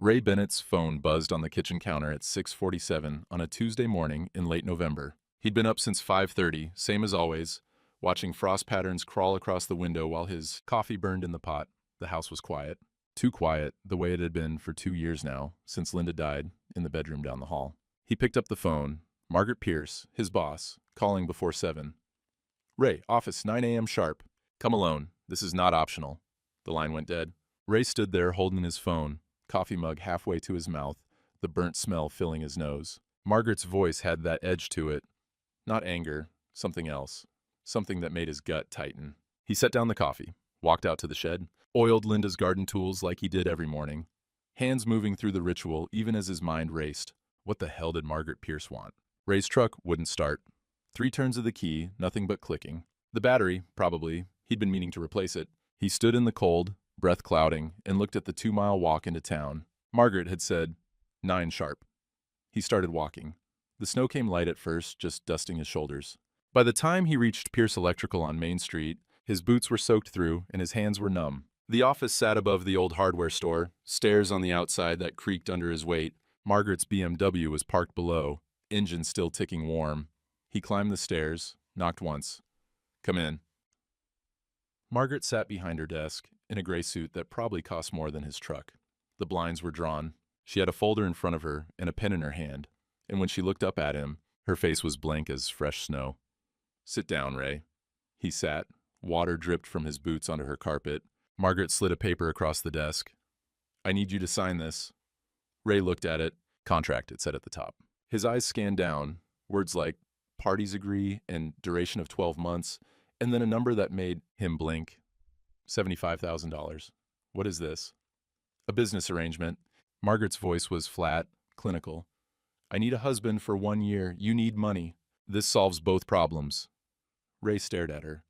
Ray Bennett's phone buzzed on the kitchen counter at 6:47 on a Tuesday morning in late November. He'd been up since 5:30, same as always, watching frost patterns crawl across the window while his coffee burned in the pot. The house was quiet. Too quiet, the way it had been for 2 years now, since Linda died in the bedroom down the hall. He picked up the phone. Margaret Pierce, his boss, calling before 7. "Ray, office, 9 a.m. sharp. Come alone. This is not optional." The line went dead. Ray stood there holding his phone, coffee mug halfway to his mouth, the burnt smell filling his nose. Margaret's voice had that edge to it. Not anger, something else. Something that made his gut tighten. He set down the coffee, walked out to the shed, oiled Linda's garden tools like he did every morning, hands moving through the ritual even as his mind raced. What the hell did Margaret Pierce want? Ray's truck wouldn't start. 3 turns of the key, nothing but clicking. The battery, probably. He'd been meaning to replace it. He stood in the cold, breath clouding, and looked at the 2-mile walk into town. Margaret had said, 9 sharp. He started walking. The snow came light at first, just dusting his shoulders. By the time he reached Pierce Electrical on Main Street, his boots were soaked through and his hands were numb. The office sat above the old hardware store, stairs on the outside that creaked under his weight. Margaret's BMW was parked below, engine still ticking warm. He climbed the stairs, knocked once. "Come in." Margaret sat behind her desk, in a gray suit that probably cost more than his truck. The blinds were drawn. She had a folder in front of her and a pen in her hand, and when she looked up at him, her face was blank as fresh snow. "Sit down, Ray." He sat. Water dripped from his boots onto her carpet. Margaret slid a paper across the desk. "I need you to sign this." Ray looked at it. "Contract," it said at the top. His eyes scanned down, words like "parties agree" and "duration of 12 months," and then a number that made him blink. $75,000. What is this? "A business arrangement." Margaret's voice was flat, clinical. "I need a husband for 1 year. You need money. This solves both problems." Ray stared at her.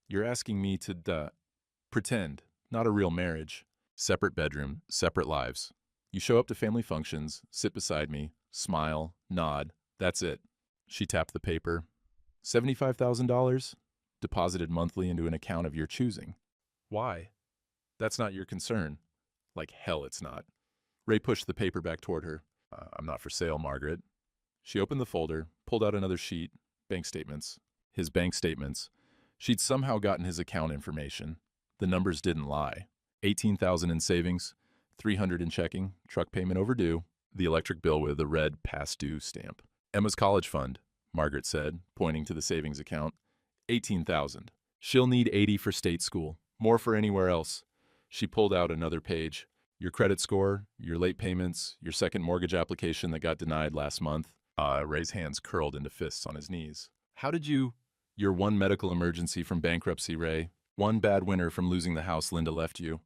"You're asking me to pretend. Not a real marriage. Separate bedroom, separate lives. You show up to family functions, sit beside me, smile, nod. That's it." She tapped the paper. $75,000? Deposited monthly into an account of your choosing. "Why? That's not your concern." "Like hell it's not." Ray pushed the paper back toward her. "I'm not for sale, Margaret." She opened the folder, pulled out another sheet, bank statements. His bank statements. She'd somehow gotten his account information. The numbers didn't lie. 18,000 in savings, 300 in checking, truck payment overdue, the electric bill with a red past due stamp. "Emma's college fund," Margaret said, pointing to the savings account. 18,000. She'll need 80 for state school, more for anywhere else. She pulled out another page. Your credit score, your late payments, your second mortgage application that got denied last month. Ray's hands curled into fists on his knees. "How did you—" "Your one medical emergency from bankruptcy, Ray. One bad winter from losing the house Linda left you."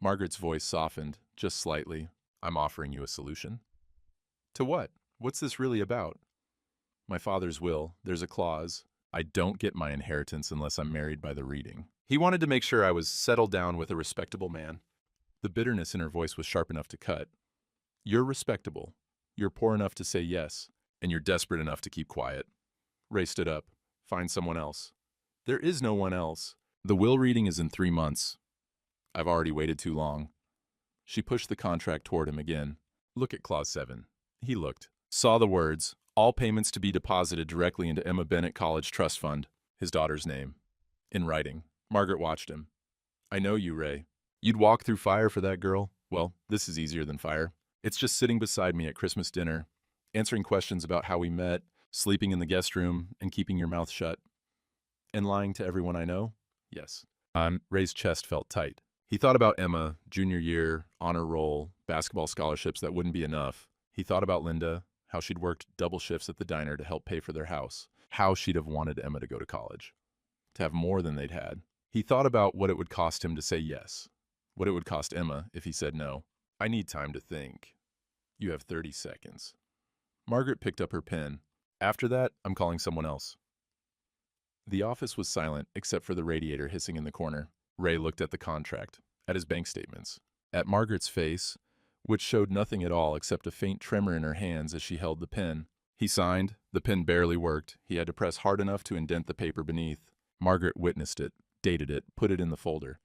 Margaret's voice softened, just slightly. "I'm offering you a solution." "To what? What's this really about?" "My father's will. There's a clause. I don't get my inheritance unless I'm married by the reading." He wanted to make sure I was settled down with a respectable man. The bitterness in her voice was sharp enough to cut. "You're respectable. You're poor enough to say yes, and you're desperate enough to keep quiet." Ray stood up. "Find someone else." "There is no one else. The will reading is in 3 months. I've already waited too long." She pushed the contract toward him again. "Look at Clause 7. He looked. Saw the words, "All payments to be deposited directly into Emma Bennett College Trust Fund," his daughter's name. In writing. Margaret watched him. "I know you, Ray. You'd walk through fire for that girl. Well, this is easier than fire. It's just sitting beside me at Christmas dinner, answering questions about how we met, sleeping in the guest room, and keeping your mouth shut." "And lying to everyone I know?" "Yes." Ray's chest felt tight. He thought about Emma, junior year, honor roll, basketball scholarships that wouldn't be enough. He thought about Linda, how she'd worked double shifts at the diner to help pay for their house, how she'd have wanted Emma to go to college, to have more than they'd had. He thought about what it would cost him to say yes, what it would cost Emma if he said no. "I need time to think. You have 30 seconds. Margaret picked up her pen. "After that, I'm calling someone else." The office was silent except for the radiator hissing in the corner. Ray looked at the contract, at his bank statements, at Margaret's face, which showed nothing at all except a faint tremor in her hands as she held the pen. He signed. The pen barely worked. He had to press hard enough to indent the paper beneath. Margaret witnessed it, dated it, put it in the folder.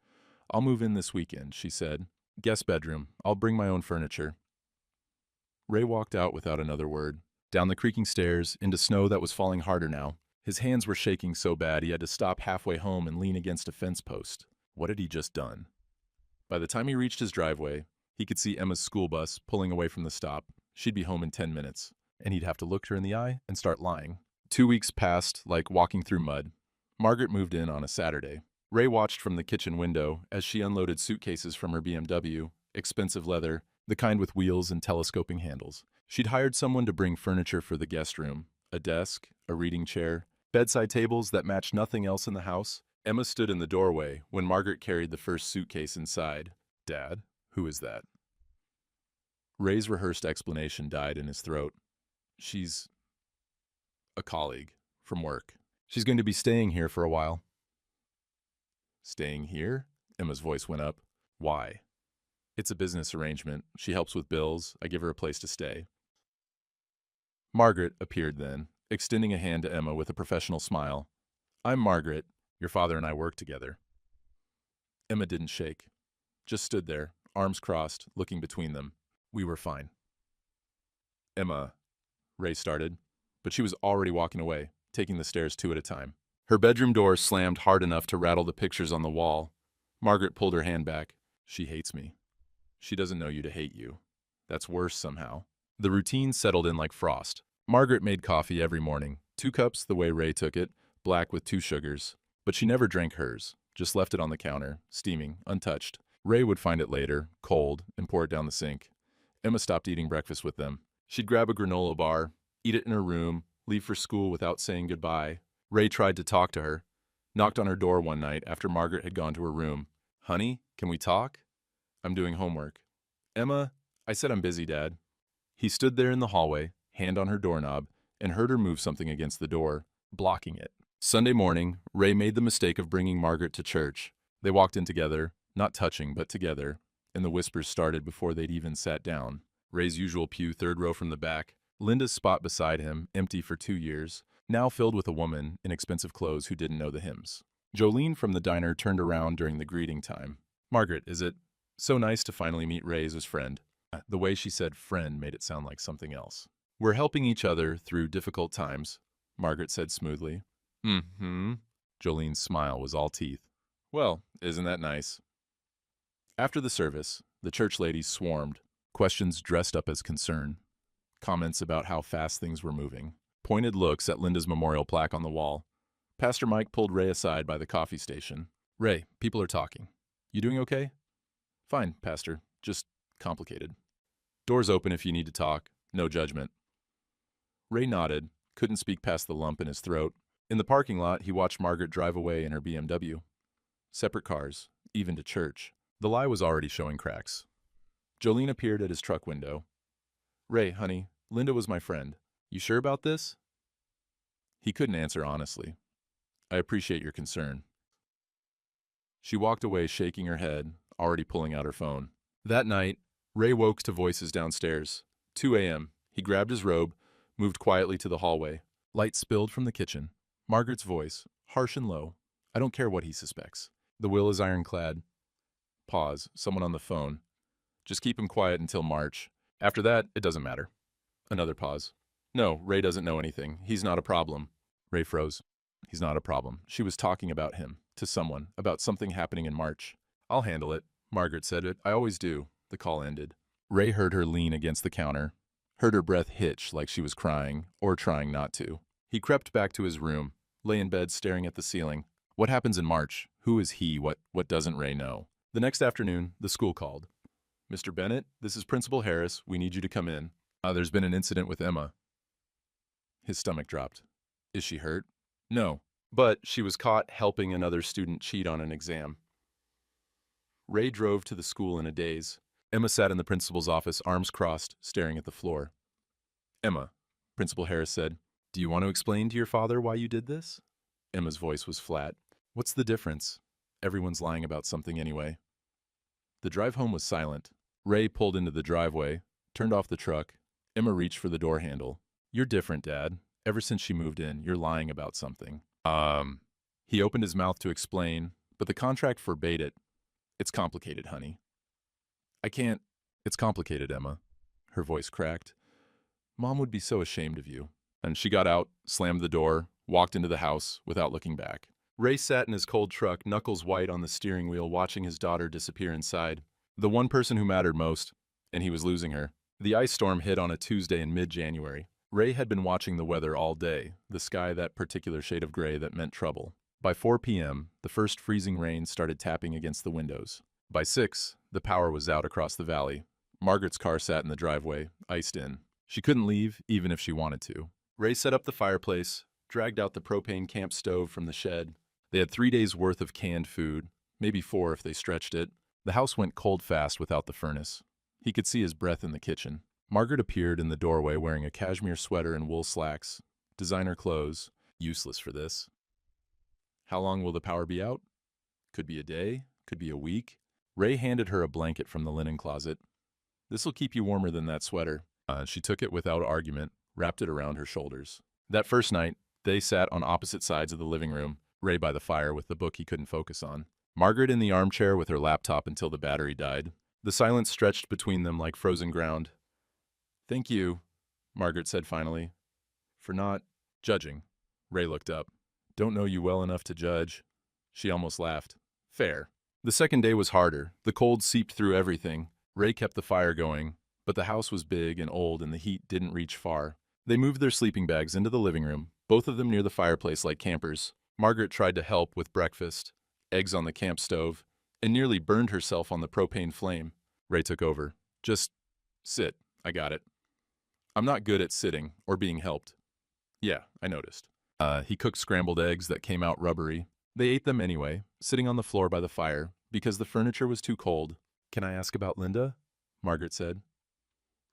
"I'll move in this weekend," she said. Guest bedroom. I'll bring my own furniture. Ray walked out without another word. Down the creaking stairs, into snow that was falling harder now. His hands were shaking so bad he had to stop halfway home and lean against a fence post. What had he just done? By the time he reached his driveway, he could see Emma's school bus pulling away from the stop. She'd be home in 10 minutes, and he'd have to look her in the eye and start lying. 2 weeks passed like walking through mud. Margaret moved in on a Saturday. Ray watched from the kitchen window as she unloaded suitcases from her BMW, expensive leather, the kind with wheels and telescoping handles. She'd hired someone to bring furniture for the guest room, a desk, a reading chair, bedside tables that matched nothing else in the house. Emma stood in the doorway when Margaret carried the first suitcase inside. Dad? Who is that? Ray's rehearsed explanation died in his throat. She's a colleague from work. She's going to be staying here for a while. Staying here? Emma's voice went up. Why? It's a business arrangement. She helps with bills. I give her a place to stay. Margaret appeared then, extending a hand to Emma with a professional smile. I'm Margaret. Your father and I work together. Emma didn't shake, just stood there, arms crossed, looking between them. We were fine. Emma, Ray started, but she was already walking away, taking the stairs 2 at a time. Her bedroom door slammed hard enough to rattle the pictures on the wall. Margaret pulled her hand back. She hates me. She doesn't know you to hate you. That's worse somehow. The routine settled in like frost. Margaret made coffee every morning, 2 cups the way Ray took it, black with 2 sugars. But she never drank hers, just left it on the counter, steaming, untouched. Ray would find it later, cold, and pour it down the sink. Emma stopped eating breakfast with them. She'd grab a granola bar, eat it in her room, leave for school without saying goodbye. Ray tried to talk to her, knocked on her door one night after Margaret had gone to her room. Honey, can we talk? I'm doing homework. Emma, I said I'm busy, Dad. He stood there in the hallway, hand on her doorknob, and heard her move something against the door, blocking it. Sunday morning, Ray made the mistake of bringing Margaret to church. They walked in together, not touching, but together, and the whispers started before they'd even sat down. Ray's usual pew 3rd row from the back, Linda's spot beside him, empty for 2 years, now filled with a woman in expensive clothes who didn't know the hymns. Jolene from the diner turned around during the greeting time. Margaret, is it so nice to finally meet Ray as his friend? The way she said friend made it sound like something else. We're helping each other through difficult times, Margaret said smoothly. Mm-hmm. Jolene's smile was all teeth. Well, isn't that nice? After the service, the church ladies swarmed, questions dressed up as concern, comments about how fast things were moving, pointed looks at Linda's memorial plaque on the wall. Pastor Mike pulled Ray aside by the coffee station. Ray, people are talking. You doing okay? Fine, Pastor. Just complicated. Doors open if you need to talk. No judgment. Ray nodded, couldn't speak past the lump in his throat. In the parking lot, he watched Margaret drive away in her BMW. Separate cars, even to church. The lie was already showing cracks. Jolene appeared at his truck window. Ray, honey, Linda was my friend. You sure about this? He couldn't answer honestly. I appreciate your concern. She walked away shaking her head, already pulling out her phone. That night, Ray woke to voices downstairs. 2 a.m. He grabbed his robe, moved quietly to the hallway. Light spilled from the kitchen. Margaret's voice, harsh and low. I don't care what he suspects. The will is ironclad. Pause. Someone on the phone. Just keep him quiet until March. After that, it doesn't matter. Another pause. No, Ray doesn't know anything. He's not a problem. Ray froze. He's not a problem. She was talking about him, to someone, about something happening in March. I'll handle it, Margaret said it. I always do. The call ended. Ray heard her lean against the counter, heard her breath hitch like she was crying, or trying not to. He crept back to his room, lay in bed staring at the ceiling. What happens in March? Who is he? What doesn't Ray know? The next afternoon, the school called. Mr. Bennett, this is Principal Harris. We need you to come in. There's been an incident with Emma. His stomach dropped. Is she hurt? No, but she was caught helping another student cheat on an exam. Ray drove to the school in a daze. Emma sat in the principal's office, arms crossed, staring at the floor. Emma, Principal Harris said, do you want to explain to your father why you did this? Emma's voice was flat. What's the difference? Everyone's lying about something anyway. The drive home was silent. Ray pulled into the driveway, turned off the truck. Emma reached for the door handle. You're different, Dad. Ever since she moved in, you're lying about something. He opened his mouth to explain, but the contract forbade it. It's complicated, honey. I can't. It's complicated, Emma. Her voice cracked. Mom would be so ashamed of you. And she got out, slammed the door, walked into the house without looking back. Ray sat in his cold truck, knuckles white on the steering wheel, watching his daughter disappear inside. The one person who mattered most, and he was losing her. The ice storm hit on a Tuesday in mid-January. Ray had been watching the weather all day, the sky that particular shade of gray that meant trouble. By 4 p.m., the first freezing rain started tapping against the windows. By 6, the power was out across the valley. Margaret's car sat in the driveway, iced in. She couldn't leave, even if she wanted to. Ray set up the fireplace, dragged out the propane camp stove from the shed. They had 3 days' worth of canned food, maybe 4 if they stretched it. The house went cold fast without the furnace. He could see his breath in the kitchen. Margaret appeared in the doorway wearing a cashmere sweater and wool slacks. Designer clothes. Useless for this. How long will the power be out? Could be a day, could be a week. Ray handed her a blanket from the linen closet. This'll keep you warmer than that sweater. She took it without argument, wrapped it around her shoulders. That first night, they sat on opposite sides of the living room, Ray by the fire with the book he couldn't focus on. Margaret in the armchair with her laptop until the battery died. The silence stretched between them like frozen ground. Thank you, Margaret said finally, for not judging. Ray looked up. Don't know you well enough to judge. She almost laughed. Fair. The second day was harder. The cold seeped through everything. Ray kept the fire going, but the house was big and old and the heat didn't reach far. They moved their sleeping bags into the living room, both of them near the fireplace like campers. Margaret tried to help with breakfast, eggs on the camp stove, and nearly burned herself on the propane flame. Ray took over. Just sit. I got it. I'm not good at sitting or being helped. Yeah, I noticed. He cooked scrambled eggs that came out rubbery. They ate them anyway, sitting on the floor by the fire, because the furniture was too cold. Can I ask about Linda? Margaret said.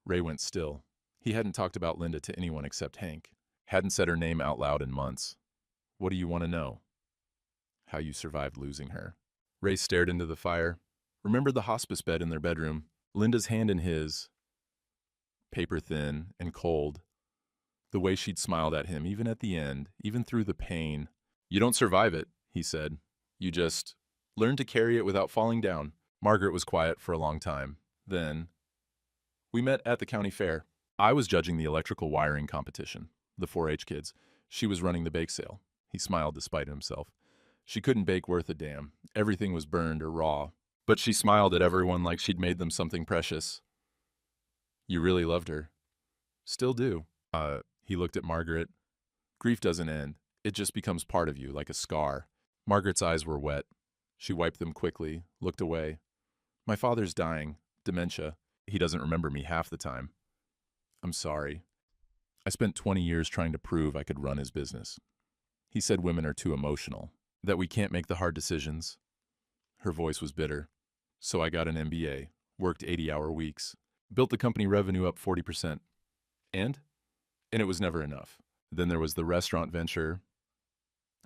Ray went still. He hadn't talked about Linda to anyone except Hank. Hadn't said her name out loud in months. What do you want to know? How you survived losing her. Ray stared into the fire, remembered the hospice bed in their bedroom, Linda's hand in his, paper thin and cold. The way she'd smiled at him, even at the end, even through the pain. You don't survive it, he said. You just learn to carry it without falling down. Margaret was quiet for a long time. Then, we met at the county fair. I was judging the electrical wiring competition, the 4-H kids. She was running the bake sale. He smiled despite himself. She couldn't bake worth a damn. Everything was burned or raw. But she smiled at everyone like she'd made them something precious. You really loved her. Still do. He looked at Margaret. Grief doesn't end. It just becomes part of you, like a scar. Margaret's eyes were wet. She wiped them quickly, looked away. My father's dying. Dementia. He doesn't remember me half the time. I'm sorry. I spent 20 years trying to prove I could run his business. He said women are too emotional, that we can't make the hard decisions. Her voice was bitter. So I got an MBA, worked 80-hour weeks, built the company revenue up 40%. And it was never enough. Then there was the restaurant venture.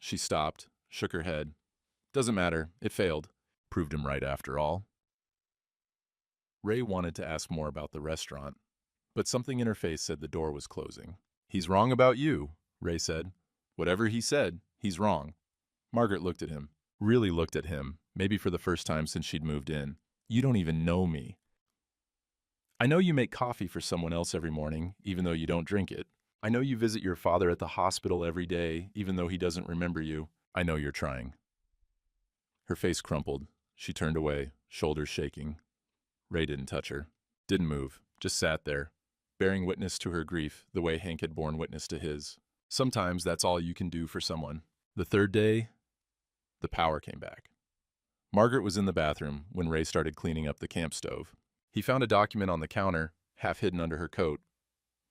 She stopped, shook her head. Doesn't matter, it failed. Proved him right after all. Ray wanted to ask more about the restaurant, but something in her face said the door was closing. He's wrong about you, Ray said. Whatever he said, he's wrong. Margaret looked at him, really looked at him, maybe for the first time since she'd moved in. You don't even know me. I know you make coffee for someone else every morning, even though you don't drink it. I know you visit your father at the hospital every day, even though he doesn't remember you. I know you're trying. Her face crumpled. She turned away, shoulders shaking. Ray didn't touch her. Didn't move, just sat there, bearing witness to her grief the way Hank had borne witness to his. Sometimes that's all you can do for someone. The third day, the power came back. Margaret was in the bathroom when Ray started cleaning up the camp stove. He found a document on the counter, half hidden under her coat.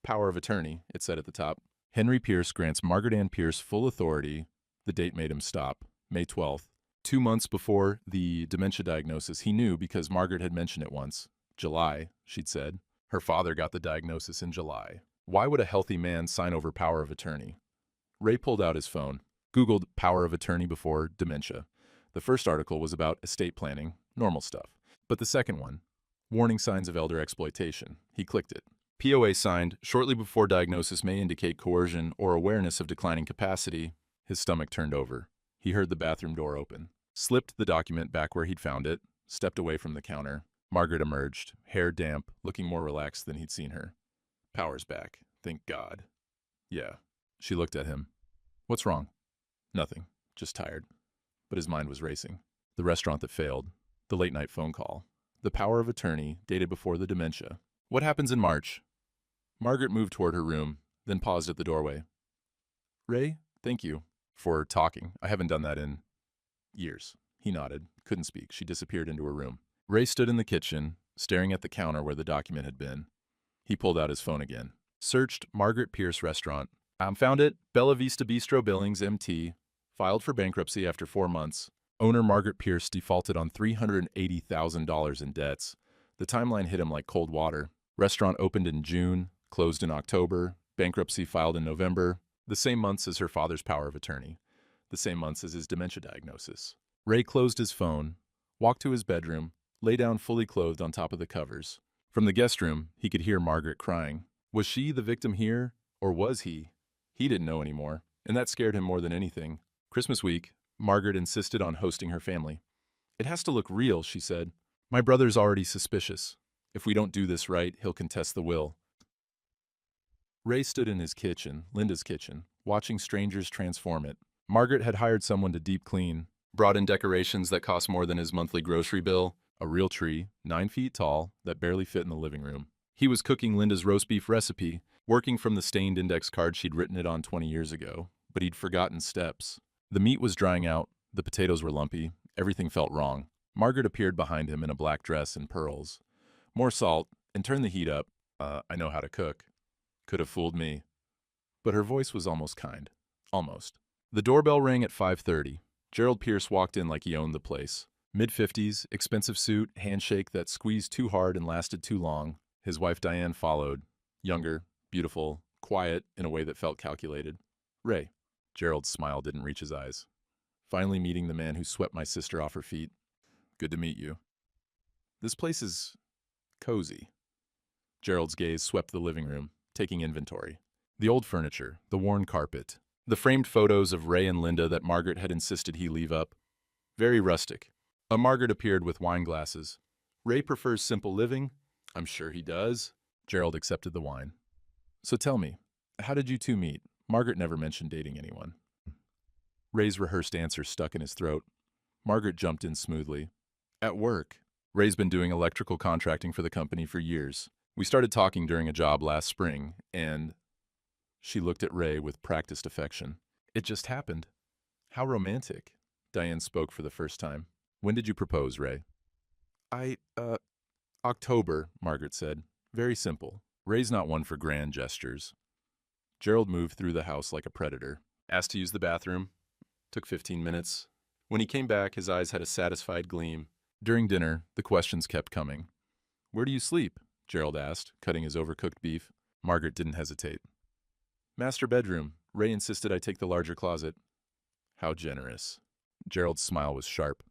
Power of attorney, it said at the top. Henry Pierce grants Margaret Ann Pierce full authority. The date made him stop, May 12th. 2 months before the dementia diagnosis, he knew because Margaret had mentioned it once. July, she'd said. Her father got the diagnosis in July. Why would a healthy man sign over power of attorney? Ray pulled out his phone, Googled power of attorney before dementia. The first article was about estate planning, normal stuff. But the second one, warning signs of elder exploitation. He clicked it. POA signed shortly before diagnosis may indicate coercion or awareness of declining capacity. His stomach turned over. He heard the bathroom door open. Slipped the document back where he'd found it, stepped away from the counter. Margaret emerged, hair damp, looking more relaxed than he'd seen her. Power's back. Thank God. Yeah. She looked at him. What's wrong? Nothing. Just tired. But his mind was racing. The restaurant that failed. The late-night phone call. The power of attorney, dated before the dementia. What happens in March? Margaret moved toward her room, then paused at the doorway. Ray, thank you for talking. I haven't done that in years. He nodded, couldn't speak. She disappeared into her room. Ray stood in the kitchen, staring at the counter where the document had been. He pulled out his phone again. Searched Margaret Pierce Restaurant. Found it. Bella Vista Bistro Billings, MT. Filed for bankruptcy after 4 months. Owner Margaret Pierce defaulted on $380,000 in debts. The timeline hit him like cold water. Restaurant opened in June, closed in October, bankruptcy filed in November, the same months as her father's power of attorney, the same months as his dementia diagnosis. Ray closed his phone, walked to his bedroom, lay down fully clothed on top of the covers. From the guest room, he could hear Margaret crying. Was she the victim here, or was he? He didn't know anymore, and that scared him more than anything. Christmas week, Margaret insisted on hosting her family. It has to look real, she said. My brother's already suspicious. If we don't do this right, he'll contest the will. Ray stood in his kitchen, Linda's kitchen, watching strangers transform it. Margaret had hired someone to deep clean, brought in decorations that cost more than his monthly grocery bill, a real tree, 9 feet tall, that barely fit in the living room. He was cooking Linda's roast beef recipe, working from the stained index card she'd written it on 20 years ago, but he'd forgotten steps. The meat was drying out, the potatoes were lumpy, everything felt wrong. Margaret appeared behind him in a black dress and pearls. More salt, and turn the heat up. I know how to cook. Could have fooled me. But her voice was almost kind. Almost. The doorbell rang at 5:30. Gerald Pierce walked in like he owned the place. Mid-50s, expensive suit, handshake that squeezed too hard and lasted too long. His wife Diane followed. Younger, beautiful, quiet in a way that felt calculated. Ray. Gerald's smile didn't reach his eyes. Finally meeting the man who swept my sister off her feet. Good to meet you. This place is cozy. Gerald's gaze swept the living room, taking inventory. The old furniture, the worn carpet, the framed photos of Ray and Linda that Margaret had insisted he leave up. Very rustic. A Margaret appeared with wine glasses. Ray prefers simple living? I'm sure he does. Gerald accepted the wine. So tell me, how did you two meet? Margaret never mentioned dating anyone. Ray's rehearsed answer stuck in his throat. Margaret jumped in smoothly. At work. Ray's been doing electrical contracting for the company for years. We started talking during a job last spring, and she looked at Ray with practiced affection. It just happened. How romantic. Diane spoke for the first time. When did you propose, Ray? October, Margaret said. Very simple. Ray's not one for grand gestures. Gerald moved through the house like a predator. Asked to use the bathroom. Took 15 minutes. When he came back, his eyes had a satisfied gleam. During dinner, the questions kept coming. Where do you sleep? Gerald asked, cutting his overcooked beef. Margaret didn't hesitate. Master bedroom. Ray insisted I take the larger closet. How generous. Gerald's smile was sharp.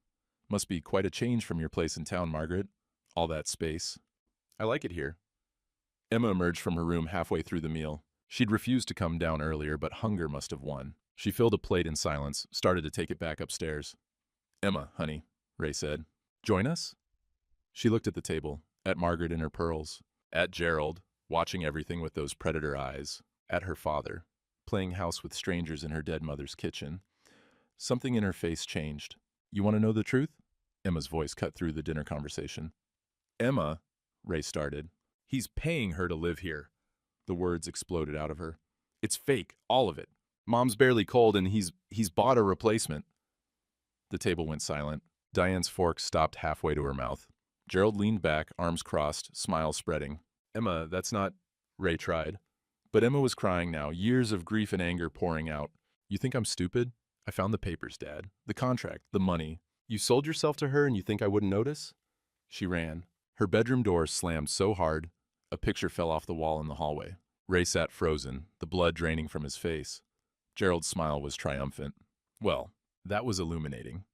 Must be quite a change from your place in town, Margaret. All that space. I like it here. Emma emerged from her room halfway through the meal. She'd refused to come down earlier, but hunger must have won. She filled a plate in silence, started to take it back upstairs. Emma, honey, Ray said. Join us? She looked at the table, at Margaret in her pearls, at Gerald, watching everything with those predator eyes, at her father, playing house with strangers in her dead mother's kitchen. Something in her face changed. You want to know the truth? Emma's voice cut through the dinner conversation. Emma, Ray started. He's paying her to live here. The words exploded out of her. It's fake, all of it. Mom's barely cold and he's bought a replacement. The table went silent. Diane's fork stopped halfway to her mouth. Gerald leaned back, arms crossed, smile spreading. Emma, that's not... Ray tried. But Emma was crying now, years of grief and anger pouring out. You think I'm stupid? I found the papers, Dad. The contract, the money. You sold yourself to her and you think I wouldn't notice? She ran. Her bedroom door slammed so hard, a picture fell off the wall in the hallway. Ray sat frozen, the blood draining from his face. Gerald's smile was triumphant. Well, that was illuminating.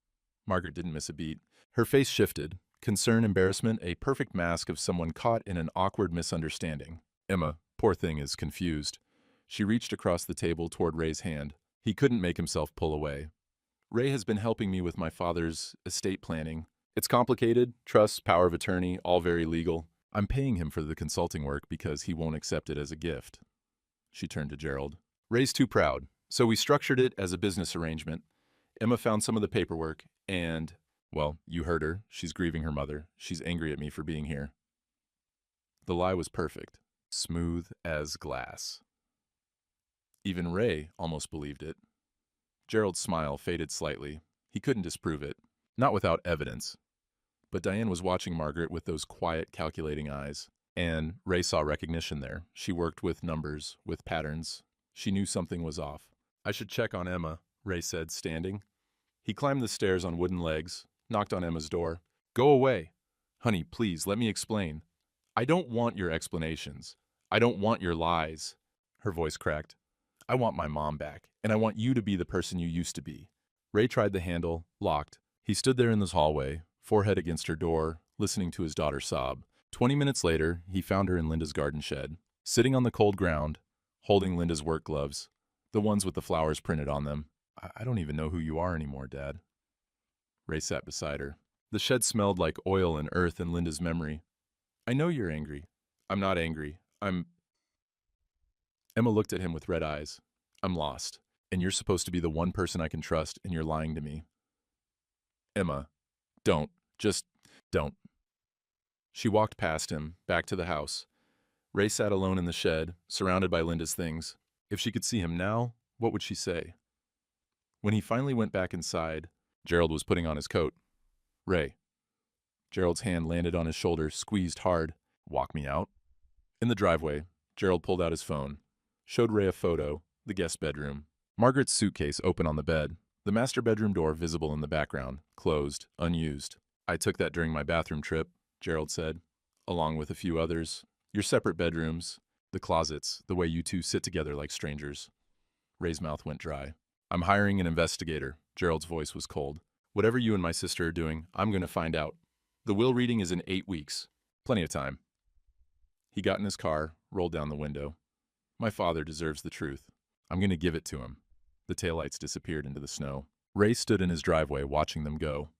Margaret didn't miss a beat. Her face shifted. Concern, embarrassment, a perfect mask of someone caught in an awkward misunderstanding. Emma, poor thing, is confused. She reached across the table toward Ray's hand. He couldn't make himself pull away. Ray has been helping me with my father's estate planning. It's complicated, trust, power of attorney, all very legal. I'm paying him for the consulting work because he won't accept it as a gift. She turned to Gerald. Ray's too proud, so we structured it as a business arrangement. Emma found some of the paperwork, and, well, you heard her. She's grieving her mother. She's angry at me for being here. The lie was perfect, smooth as glass. Even Ray almost believed it. Gerald's smile faded slightly. He couldn't disprove it, not without evidence. But Diane was watching Margaret with those quiet, calculating eyes. And Ray saw recognition there. She worked with numbers, with patterns. She knew something was off. I should check on Emma, Ray said, standing. He climbed the stairs on wooden legs, knocked on Emma's door. Go away. Honey, please, let me explain. I don't want your explanations. I don't want your lies. Her voice cracked. I want my mom back, and I want you to be the person you used to be. Ray tried the handle, locked. He stood there in this hallway, forehead against her door, listening to his daughter sob. 20 minutes later, he found her in Linda's garden shed, sitting on the cold ground, holding Linda's work gloves, the ones with the flowers printed on them. I don't even know who you are anymore, Dad. Ray sat beside her. The shed smelled like oil and earth in Linda's memory. I know you're angry. I'm not angry. Emma looked at him with red eyes. I'm lost, and you're supposed to be the one person I can trust, and you're lying to me. Emma, don't. Just don't. She walked past him, back to the house. Ray sat alone in the shed, surrounded by Linda's things. If she could see him now, what would she say? When he finally went back inside, Gerald was putting on his coat. Ray. Gerald's hand landed on his shoulder, squeezed hard. Walk me out. In the driveway, Gerald pulled out his phone, showed Ray a photo, the guest bedroom. Margaret's suitcase open on the bed, the master bedroom door visible in the background, closed, unused. I took that during my bathroom trip, Gerald said, along with a few others. Your separate bedrooms, the closets, the way you two sit together like strangers. Ray's mouth went dry. I'm hiring an investigator. Gerald's voice was cold. Whatever you and my sister are doing, I'm going to find out. The will reading is in 8 weeks. Plenty of time. He got in his car, rolled down the window. My father deserves the truth. I'm going to give it to him. The taillights disappeared into the snow. Ray stood in his driveway watching them go.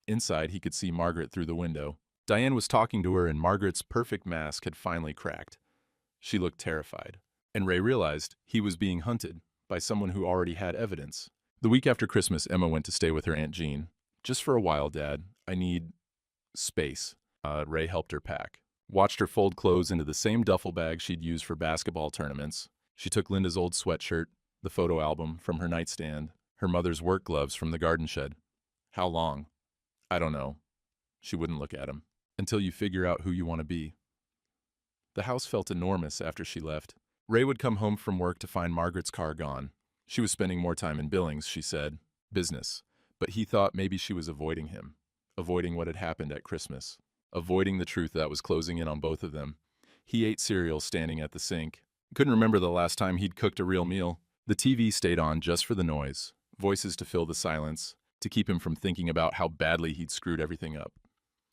Inside, he could see Margaret through the window. Diane was talking to her, and Margaret's perfect mask had finally cracked. She looked terrified. And Ray realized he was being hunted by someone who already had evidence. The week after Christmas, Emma went to stay with her Aunt Jean. Just for a while, Dad. I need space. Ray helped her pack. Watched her fold clothes into the same duffel bag she'd used for basketball tournaments. She took Linda's old sweatshirt, the photo album from her nightstand, her mother's work gloves from the garden shed. How long? I don't know. She wouldn't look at him. Until you figure out who you want to be. The house felt enormous after she left. Ray would come home from work to find Margaret's car gone. She was spending more time in Billings, she said. Business. But he thought maybe she was avoiding him. Avoiding what had happened at Christmas. Avoiding the truth that was closing in on both of them. He ate cereal standing at the sink. Couldn't remember the last time he'd cooked a real meal. The TV stayed on just for the noise. Voices to fill the silence. To keep him from thinking about how badly he'd screwed everything up.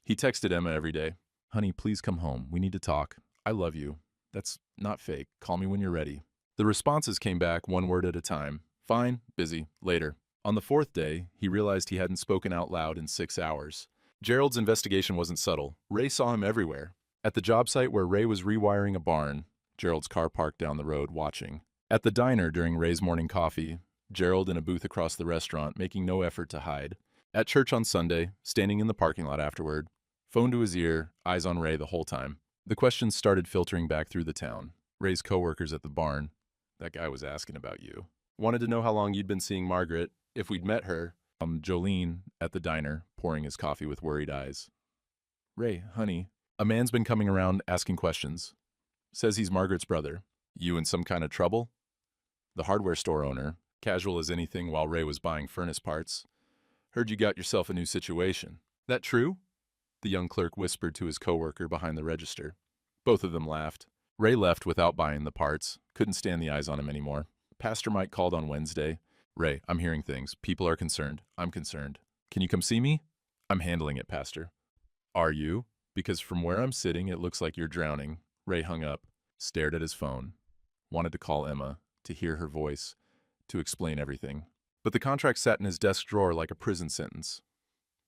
He texted Emma every day. Honey, please come home. We need to talk. I love you. That's not fake. Call me when you're ready. The responses came back one word at a time. Fine, busy, later. On the fourth day, he realized he hadn't spoken out loud in 6 hours. Gerald's investigation wasn't subtle. Ray saw him everywhere. At the job site where Ray was rewiring a barn, Gerald's car parked down the road watching. At the diner during Ray's morning coffee, Gerald in a booth across the restaurant making no effort to hide. At church on Sunday, standing in the parking lot afterward, phone to his ear, eyes on Ray the whole time. The questions started filtering back through the town. Ray's coworkers at the barn. That guy was asking about you. Wanted to know how long you'd been seeing Margaret, if we'd met her. Jolene at the diner, pouring his coffee with worried eyes. Ray, honey, a man's been coming around asking questions. Says he's Margaret's brother. You in some kind of trouble? The hardware store owner, casual as anything while Ray was buying furnace parts. Heard you got yourself a new situation. That true? The young clerk whispered to his coworker behind the register. Both of them laughed. Ray left without buying the parts. Couldn't stand the eyes on him anymore. Pastor Mike called on Wednesday. Ray, I'm hearing things. People are concerned. I'm concerned. Can you come see me? I'm handling it, Pastor. Are you? Because from where I'm sitting, it looks like you're drowning. Ray hung up, stared at his phone. Wanted to call Emma, to hear her voice, to explain everything. But the contract sat in his desk drawer like a prison sentence.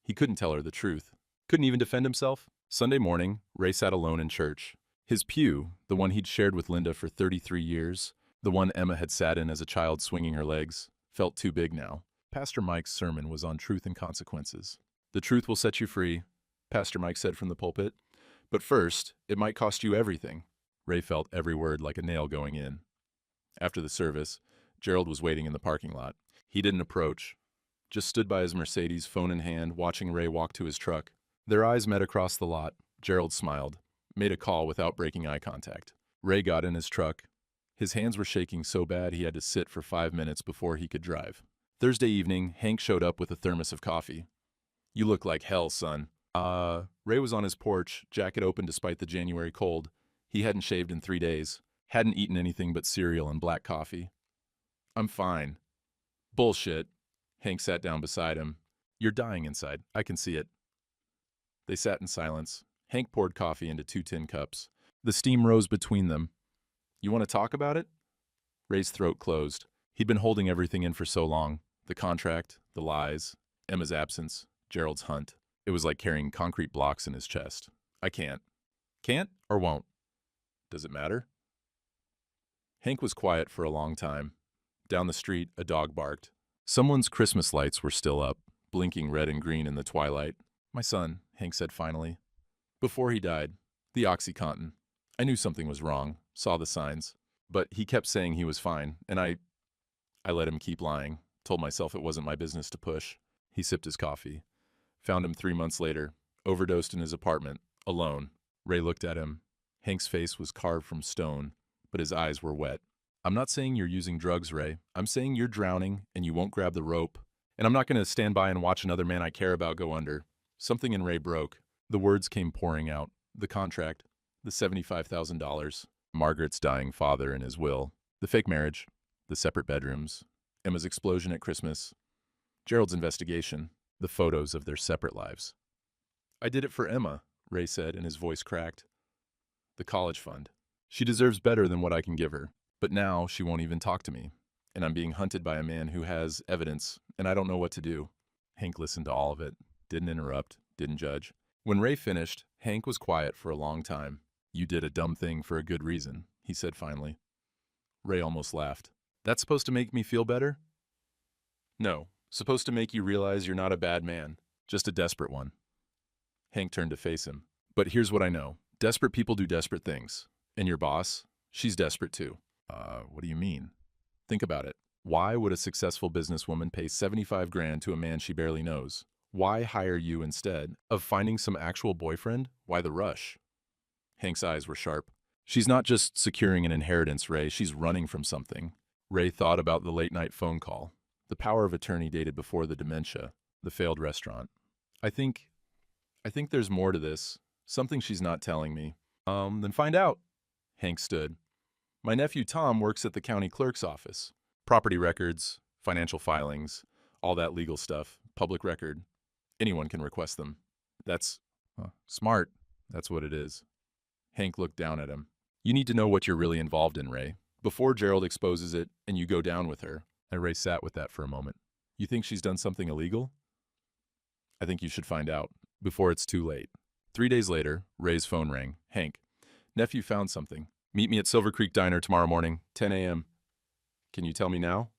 He couldn't tell her the truth. Couldn't even defend himself? Sunday morning, Ray sat alone in church. His pew, the one he'd shared with Linda for 33 years, the one Emma had sat in as a child swinging her legs, felt too big now. Pastor Mike's sermon was on truth and consequences. The truth will set you free, Pastor Mike said from the pulpit. But first, it might cost you everything. Ray felt every word like a nail going in. After the service, Gerald was waiting in the parking lot. He didn't approach, just stood by his Mercedes, phone in hand, watching Ray walk to his truck. Their eyes met across the lot. Gerald smiled, made a call without breaking eye contact. Ray got in his truck. His hands were shaking so bad he had to sit for 5 minutes before he could drive. Thursday evening, Hank showed up with a thermos of coffee. "You look like hell, son." Ray was on his porch, jacket open despite the January cold. He hadn't shaved in 3 days, hadn't eaten anything but cereal and black coffee. "I'm fine." "Bullshit." Hank sat down beside him. "You're dying inside. I can see it." They sat in silence. Hank poured coffee into 2 tin cups. The steam rose between them. "You want to talk about it?" Ray's throat closed. He'd been holding everything in for so long. The contract, the lies, Emma's absence, Gerald's hunt. It was like carrying concrete blocks in his chest. "I can't." "Can't or won't?" "Does it matter?" Hank was quiet for a long time. Down the street, a dog barked. Someone's Christmas lights were still up, blinking red and green in the twilight. "My son," Hank said finally. "Before he died, the OxyContin. I knew something was wrong, saw the signs. But he kept saying he was fine, and I let him keep lying, told myself it wasn't my business to push." He sipped his coffee. Found him 3 months later, overdosed in his apartment, alone. Ray looked at him. Hank's face was carved from stone, but his eyes were wet. "I'm not saying you're using drugs, Ray. I'm saying you're drowning and you won't grab the rope. And I'm not going to stand by and watch another man I care about go under." Something in Ray broke. The words came pouring out. The contract, the $75,000, Margaret's dying father and his will, the fake marriage, the separate bedrooms, Emma's explosion at Christmas, Gerald's investigation, the photos of their separate lives. "I did it for Emma," Ray said, and his voice cracked. "The college fund. She deserves better than what I can give her. But now she won't even talk to me. And I'm being hunted by a man who has evidence, and I don't know what to do." Hank listened to all of it, didn't interrupt, didn't judge. When Ray finished, Hank was quiet for a long time. "You did a dumb thing for a good reason," he said finally. Ray almost laughed. "That's supposed to make me feel better?" "No, supposed to make you realize you're not a bad man, just a desperate one." Hank turned to face him. "But here's what I know. Desperate people do desperate things. And your boss, she's desperate too." What do you mean?" "Think about it. Why would a successful businesswoman pay 75 grand to a man she barely knows? Why hire you instead of finding some actual boyfriend? Why the rush?" Hank's eyes were sharp. "She's not just securing an inheritance, Ray. She's running from something." Ray thought about the late-night phone call, the power of attorney dated before the dementia, the failed restaurant. I think there's more to this. Something she's not telling me." Then find out." Hank stood. "My nephew Tom works at the county clerk's office. Property records, financial filings, all that legal stuff, public record. Anyone can request them. That's smart. That's what it is." Hank looked down at him. "You need to know what you're really involved in, Ray, before Gerald exposes it and you go down with her." And Ray sat with that for a moment. "You think she's done something illegal?" "I think you should find out, before it's too late." 3 days later, Ray's phone rang. "Hank, nephew found something. Meet me at Silver Creek Diner tomorrow morning, 10 a.m. "Can you tell me now?"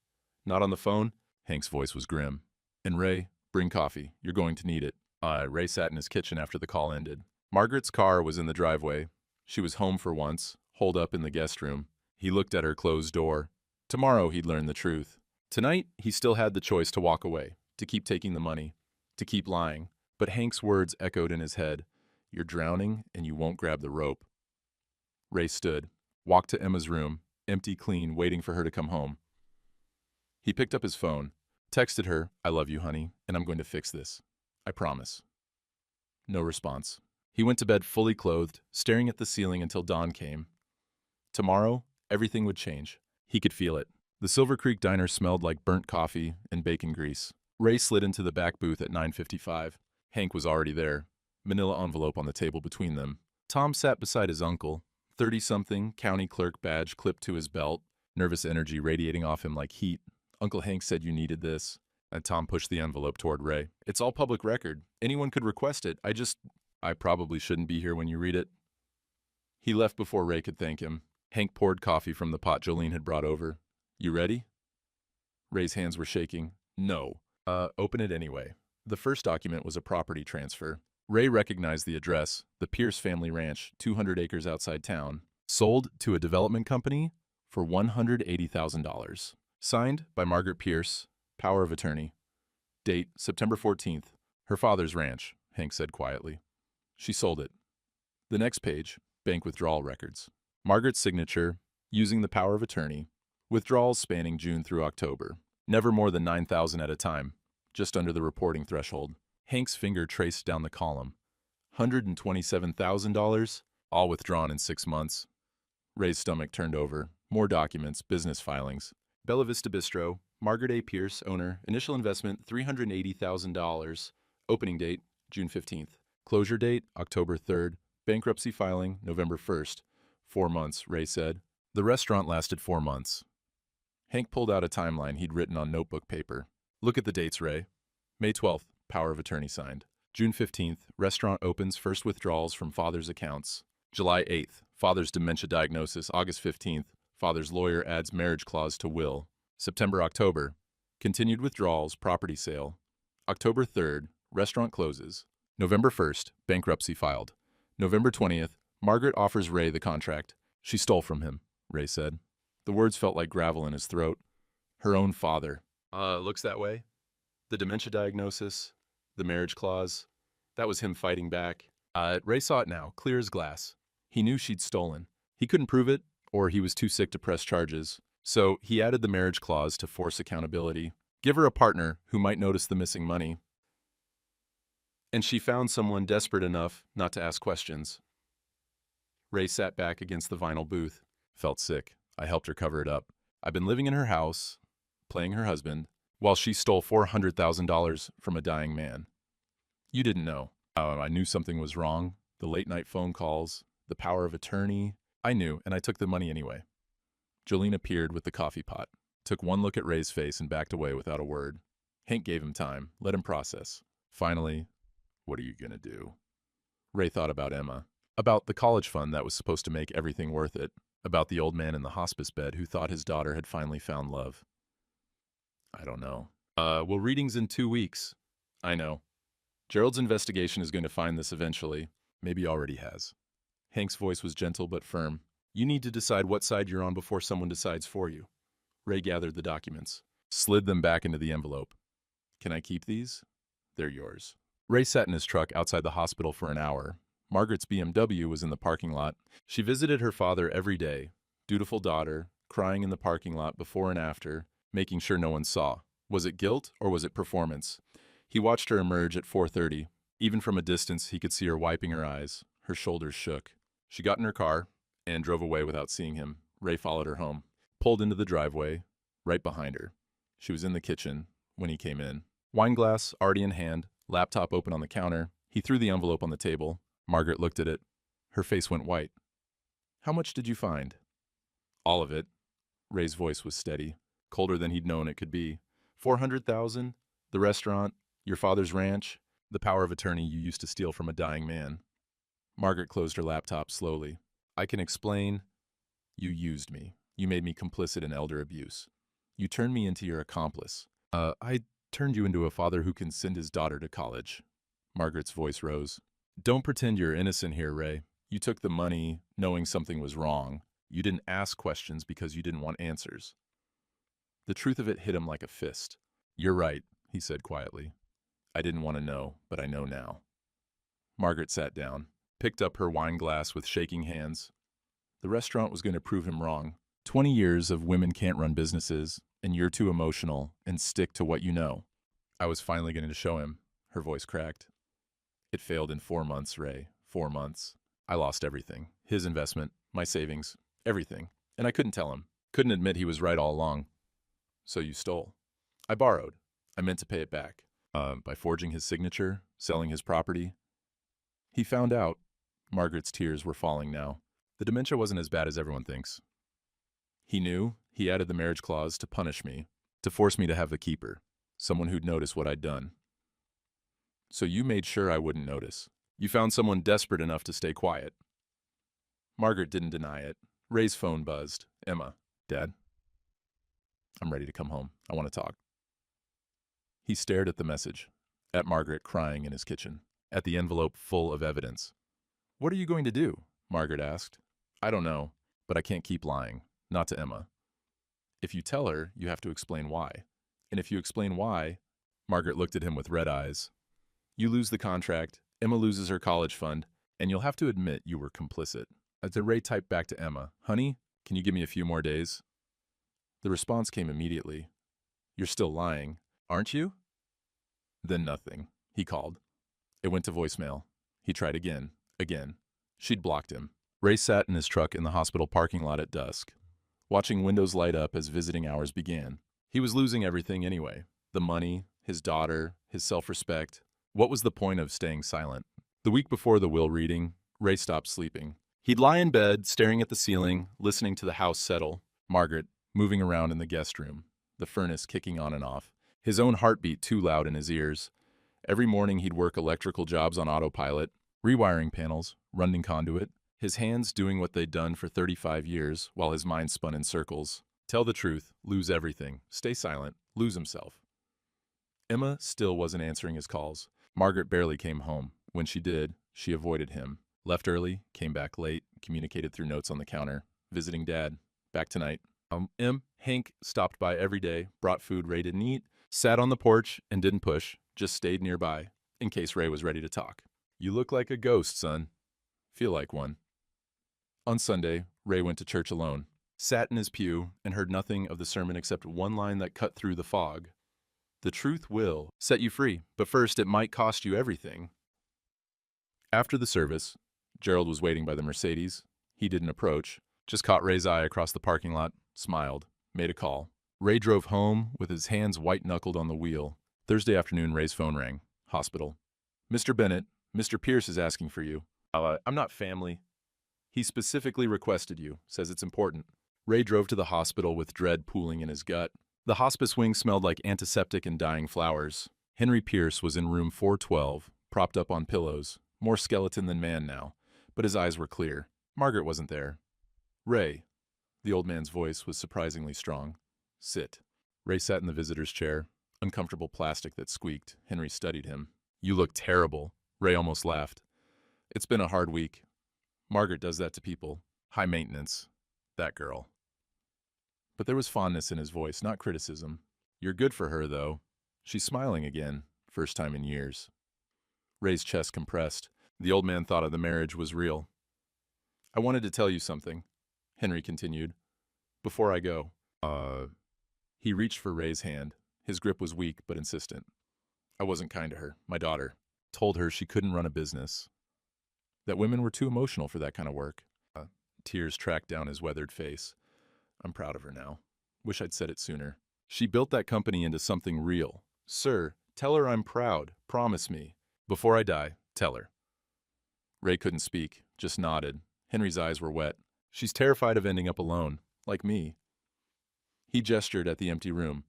"Not on the phone?" Hank's voice was grim. "And Ray, bring coffee. You're going to need it." Ray sat in his kitchen after the call ended. Margaret's car was in the driveway. She was home for once, holed up in the guest room. He looked at her closed door. Tomorrow he'd learn the truth. Tonight, he still had the choice to walk away, to keep taking the money, to keep lying. But Hank's words echoed in his head. "You're drowning and you won't grab the rope." Ray stood, walked to Emma's room, empty, clean, waiting for her to come home. He picked up his phone, texted her, "I love you, honey, and I'm going to fix this. I promise." No response. He went to bed fully clothed, staring at the ceiling until dawn came. Tomorrow, everything would change. He could feel it. The Silver Creek Diner smelled like burnt coffee and bacon grease. Ray slid into the back booth at 9:55. Hank was already there, manila envelope on the table between them. Tom sat beside his uncle, 30-something, county clerk badge clipped to his belt, nervous energy radiating off him like heat. "Uncle Hank said you needed this." And Tom pushed the envelope toward Ray. It's all public record. Anyone could request it. I probably shouldn't be here when you read it. He left before Ray could thank him. Hank poured coffee from the pot Jolene had brought over. You ready? Ray's hands were shaking. No. Open it anyway. The first document was a property transfer. Ray recognized the address, the Pierce family ranch, 200 acres outside town, sold to a development company for $180,000. Signed by Margaret Pierce, power of attorney. Date, September 14th. Her father's ranch, Hank said quietly. She sold it. The next page, bank withdrawal records. Margaret's signature, using the power of attorney. Withdrawals spanning June through October. Never more than $9,000 at a time, just under the reporting threshold. Hank's finger traced down the column. $127,000, all withdrawn in 6 months. Ray's stomach turned over. More documents, business filings. Bella Vista Bistro, Margaret A. Pierce, owner. Initial investment, $380,000. Opening date, June 15th. Closure date, October 3rd. Bankruptcy filing, November 1st. 4 months, Ray said. The restaurant lasted 4 months. Hank pulled out a timeline he'd written on notebook paper. Look at the dates, Ray. May 12th, power of attorney signed. June 15th, restaurant opens, first withdrawals from father's accounts. July 8th, father's dementia diagnosis. August 15th, father's lawyer adds marriage clause to will. September-October, continued withdrawals, property sale. October 3rd, restaurant closes. November 1st, bankruptcy filed. November 20th, Margaret offers Ray the contract. She stole from him, Ray said. The words felt like gravel in his throat. Her own father. Looks that way. The dementia diagnosis, the marriage clause, that was him fighting back. Ray saw it now, clear as glass. He knew she'd stolen. He couldn't prove it, or he was too sick to press charges. So he added the marriage clause to force accountability. Give her a partner who might notice the missing money. And she found someone desperate enough not to ask questions. Ray sat back against the vinyl booth. Felt sick. I helped her cover it up. I've been living in her house, playing her husband, while she stole $400,000 from a dying man. You didn't know. I knew something was wrong. The late-night phone calls, the power of attorney. I knew, and I took the money anyway. Jolene appeared with the coffee pot, took one look at Ray's face and backed away without a word. Hank gave him time, let him process. Finally, what are you gonna do? Ray thought about Emma, about the college fund that was supposed to make everything worth it, about the old man in the hospice bed who thought his daughter had finally found love. I don't know. Well, reading's in 2 weeks. I know. Gerald's investigation is going to find this eventually. Maybe already has. Hank's voice was gentle but firm. You need to decide what side you're on before someone decides for you. Ray gathered the documents, slid them back into the envelope. Can I keep these? They're yours. Ray sat in his truck outside the hospital for an hour. Margaret's BMW was in the parking lot. She visited her father every day, dutiful daughter, crying in the parking lot before and after, making sure no one saw. Was it guilt or was it performance? He watched her emerge at 4:30. Even from a distance, he could see her wiping her eyes. Her shoulders shook. She got in her car and drove away without seeing him. Ray followed her home, pulled into the driveway, right behind her. She was in the kitchen when he came in. Wine glass already in hand, laptop open on the counter. He threw the envelope on the table. Margaret looked at it. Her face went white. How much did you find? All of it. Ray's voice was steady, colder than he'd known it could be. 400,000, the restaurant, your father's ranch, the power of attorney you used to steal from a dying man. Margaret closed her laptop slowly. I can explain. You used me. You made me complicit in elder abuse. You turned me into your accomplice. I turned you into a father who can send his daughter to college. Margaret's voice rose. Don't pretend you're innocent here, Ray. You took the money knowing something was wrong. You didn't ask questions because you didn't want answers. The truth of it hit him like a fist. You're right, he said quietly. I didn't want to know, but I know now. Margaret sat down, picked up her wine glass with shaking hands. The restaurant was going to prove him wrong. 20 years of women can't run businesses, and you're too emotional and stick to what you know. I was finally going to show him. Her voice cracked. It failed in 4 months, Ray. 4 months. I lost everything. His investment, my savings, everything. And I couldn't tell him. Couldn't admit he was right all along. So you stole. I borrowed. I meant to pay it back. By forging his signature, selling his property. He found out. Margaret's tears were falling now. The dementia wasn't as bad as everyone thinks. He knew. He added the marriage clause to punish me, to force me to have the keeper. Someone who'd notice what I'd done. So you made sure I wouldn't notice. You found someone desperate enough to stay quiet. Margaret didn't deny it. Ray's phone buzzed. Emma. Dad? I'm ready to come home. I want to talk. He stared at the message, at Margaret crying in his kitchen, at the envelope full of evidence. What are you going to do? Margaret asked. I don't know, but I can't keep lying. Not to Emma. If you tell her, you have to explain why. And if you explain why, Margaret looked at him with red eyes. You lose the contract, Emma loses her college fund, and you'll have to admit you were complicit. As Ray typed back to Emma, Honey, can you give me a few more days? The response came immediately. You're still lying, aren't you? Then nothing. He called. It went to voicemail. He tried again. She'd blocked him. Ray sat in his truck in the hospital parking lot at dusk, watching windows light up as visiting hours began. He was losing everything anyway. The money, his daughter, his self-respect. What was the point of staying silent? The week before the will reading, Ray stopped sleeping. He'd lie in bed, staring at the ceiling, listening to the house settle. Margaret, moving around in the guest room, the furnace kicking on and off. His own heartbeat too loud in his ears. Every morning he'd work electrical jobs on autopilot, rewiring panels, running conduit, his hands doing what they'd done for 35 years while his mind spun in circles. Tell the truth, lose everything, stay silent, lose himself. Emma still wasn't answering his calls. Margaret barely came home. When she did, she avoided him. Left early, came back late, communicated through notes on the counter. Visiting Dad. Back tonight. Hank stopped by every day, brought food Ray didn't eat, sat on the porch and didn't push, just stayed nearby, in case Ray was ready to talk. You look like a ghost, son. Feel like one. On Sunday, Ray went to church alone, sat in his pew, and heard nothing of the sermon except one line that cut through the fog. The truth will set you free, but first it might cost you everything. After the service, Gerald was waiting by the Mercedes. He didn't approach, just caught Ray's eye across the parking lot, smiled, made a call. Ray drove home with his hands white-knuckled on the wheel. Thursday afternoon, Ray's phone rang. Hospital. Mr. Bennett, Mr. Pierce is asking for you. I'm not family. He specifically requested you, says it's important. Ray drove to the hospital with dread pooling in his gut. The hospice wing smelled like antiseptic and dying flowers. Henry Pierce was in room 412, propped up on pillows, more skeleton than man now, but his eyes were clear. Margaret wasn't there. Ray. The old man's voice was surprisingly strong. Sit. Ray sat in the visitor's chair, uncomfortable plastic that squeaked. Henry studied him. You look terrible. Ray almost laughed. It's been a hard week. Margaret does that to people. High maintenance. That girl. But there was fondness in his voice, not criticism. You're good for her, though. She's smiling again, first time in years. Ray's chest compressed. The old man thought of the marriage was real. I wanted to tell you something, Henry continued. Before I go. He reached for Ray's hand. His grip was weak but insistent. I wasn't kind to her, my daughter. Told her she couldn't run a business. That women were too emotional for that kind of work. Tears tracked down his weathered face. I'm proud of her now. Wish I'd said it sooner. She built that company into something real. Sir, tell her I'm proud. Promise me. Before I die, tell her. Ray couldn't speak, just nodded. Henry's eyes were wet. She's terrified of ending up alone, like me. He gestured at the empty room.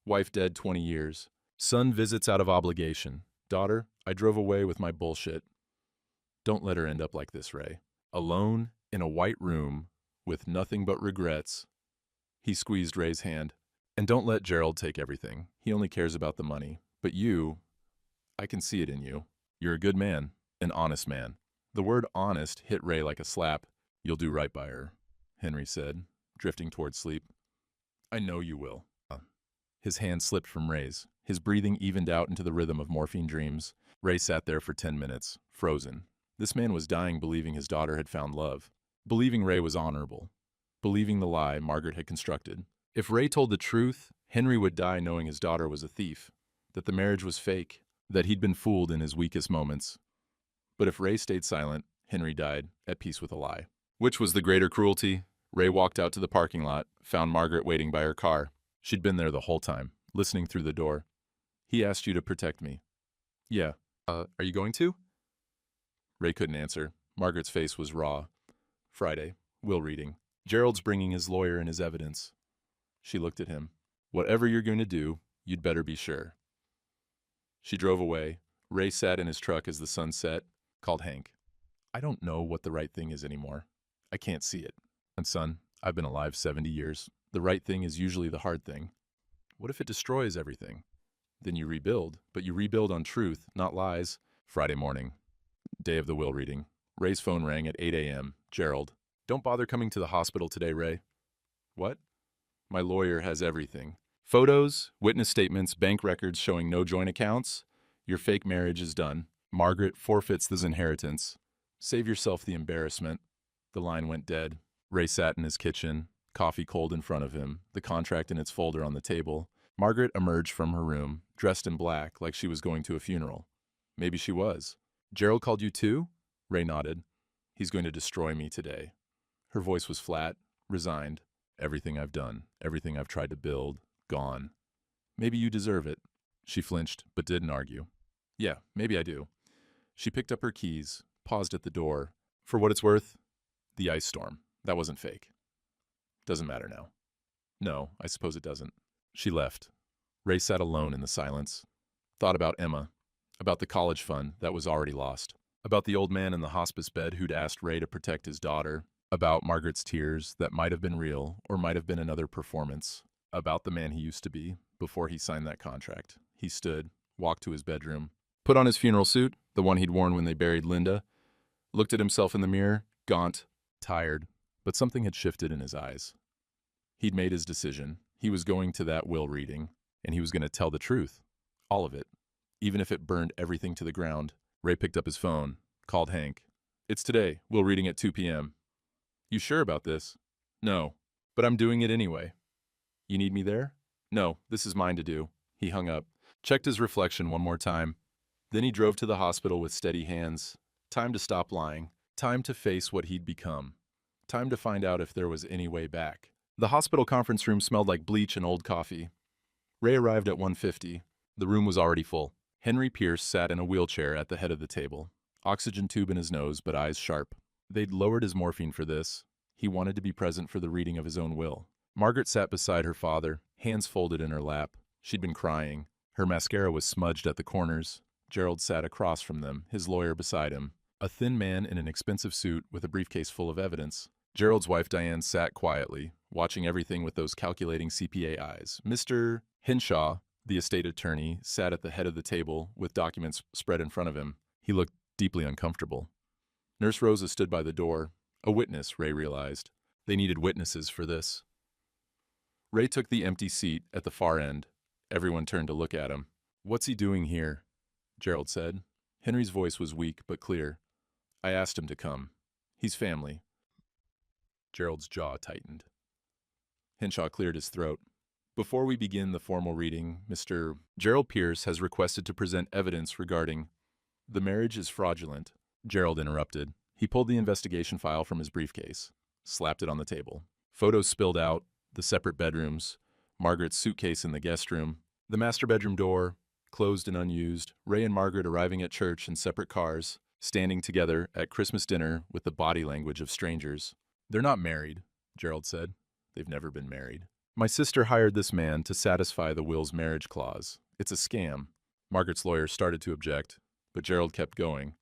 Wife dead 20 years. Son visits out of obligation. Daughter, I drove away with my bullshit. Don't let her end up like this, Ray. Alone, in a white room, with nothing but regrets. He squeezed Ray's hand. And don't let Gerald take everything. He only cares about the money. But you, I can see it in you. You're a good man, an honest man. The word honest hit Ray like a slap. You'll do right by her, Henry said, drifting toward sleep. I know you will. His hand slipped from Ray's. His breathing evened out into the rhythm of morphine dreams. Ray sat there for 10 minutes, frozen. This man was dying believing his daughter had found love. Believing Ray was honorable. Believing the lie Margaret had constructed. If Ray told the truth, Henry would die knowing his daughter was a thief, that the marriage was fake, that he'd been fooled in his weakest moments. But if Ray stayed silent, Henry died, at peace with a lie. Which was the greater cruelty? Ray walked out to the parking lot, found Margaret waiting by her car. She'd been there the whole time, listening through the door. He asked you to protect me. Yeah. Are you going to? Ray couldn't answer. Margaret's face was raw. Friday. Will reading. Gerald's bringing his lawyer and his evidence. She looked at him. Whatever you're going to do, You'd better be sure. She drove away. Ray sat in his truck as the sun set, called Hank. I don't know what the right thing is anymore. I can't see it. And son, I've been alive 70 years. The right thing is usually the hard thing. What if it destroys everything? Then you rebuild, but you rebuild on truth, not lies. Friday morning, day of the will reading. Ray's phone rang at 8 a.m. Gerald. Don't bother coming to the hospital today, Ray. What? My lawyer has everything. Photos, witness statements, bank records showing no joint accounts. Your fake marriage is done. Margaret forfeits this inheritance. Save yourself the embarrassment. The line went dead. Ray sat in his kitchen, coffee cold in front of him, the contract in its folder on the table. Margaret emerged from her room, dressed in black, like she was going to a funeral. Maybe she was. Gerald called you too? Ray nodded. He's going to destroy me today. Her voice was flat, resigned. Everything I've done, everything I've tried to build, gone. Maybe you deserve it. She flinched, but didn't argue. Yeah, maybe I do. She picked up her keys, paused at the door. For what it's worth, the ice storm. That wasn't fake. Doesn't matter now. No, I suppose it doesn't. She left. Ray sat alone in the silence. Thought about Emma, about the college fund that was already lost, about the old man in the hospice bed who'd asked Ray to protect his daughter, about Margaret's tears that might have been real or might have been another performance, about the man he used to be before he signed that contract. He stood, walked to his bedroom, put on his funeral suit, the one he'd worn when they buried Linda, looked at himself in the mirror, gaunt, tired, but something had shifted in his eyes. He'd made his decision. He was going to that will reading, and he was going to tell the truth. All of it. Even if it burned everything to the ground. Ray picked up his phone, called Hank. It's today, will reading at 2 p.m. You sure about this? No, but I'm doing it anyway. You need me there? No, this is mine to do. He hung up, checked his reflection one more time. Then he drove to the hospital with steady hands. Time to stop lying. Time to face what he'd become. Time to find out if there was any way back. The hospital conference room smelled like bleach and old coffee. Ray arrived at 1:50. The room was already full. Henry Pierce sat in a wheelchair at the head of the table, oxygen tube in his nose, but eyes sharp. They'd lowered his morphine for this. He wanted to be present for the reading of his own will. Margaret sat beside her father, hands folded in her lap. She'd been crying. Her mascara was smudged at the corners. Gerald sat across from them, his lawyer beside him, a thin man in an expensive suit with a briefcase full of evidence. Gerald's wife Diane sat quietly, watching everything with those calculating CPA eyes. Mr. Henshaw, the estate attorney, sat at the head of the table with documents spread in front of him. He looked deeply uncomfortable. Nurse Rosa stood by the door. A witness, Ray realized. They needed witnesses for this. Ray took the empty seat at the far end. Everyone turned to look at him. What's he doing here? Gerald said. Henry's voice was weak but clear. I asked him to come. He's family. Gerald's jaw tightened. Henshaw cleared his throat. Before we begin the formal reading, Mr. Gerald Pierce has requested to present evidence regarding the marriage is fraudulent. Gerald interrupted. He pulled the investigation file from his briefcase, slapped it on the table. Photos spilled out, the separate bedrooms, Margaret's suitcase in the guest room, the master bedroom door, closed and unused, Ray and Margaret arriving at church in separate cars, standing together at Christmas dinner with the body language of strangers. They're not married, Gerald said. They've never been married. My sister hired this man to satisfy the will's marriage clause. It's a scam. Margaret's lawyer started to object, but Gerald kept going.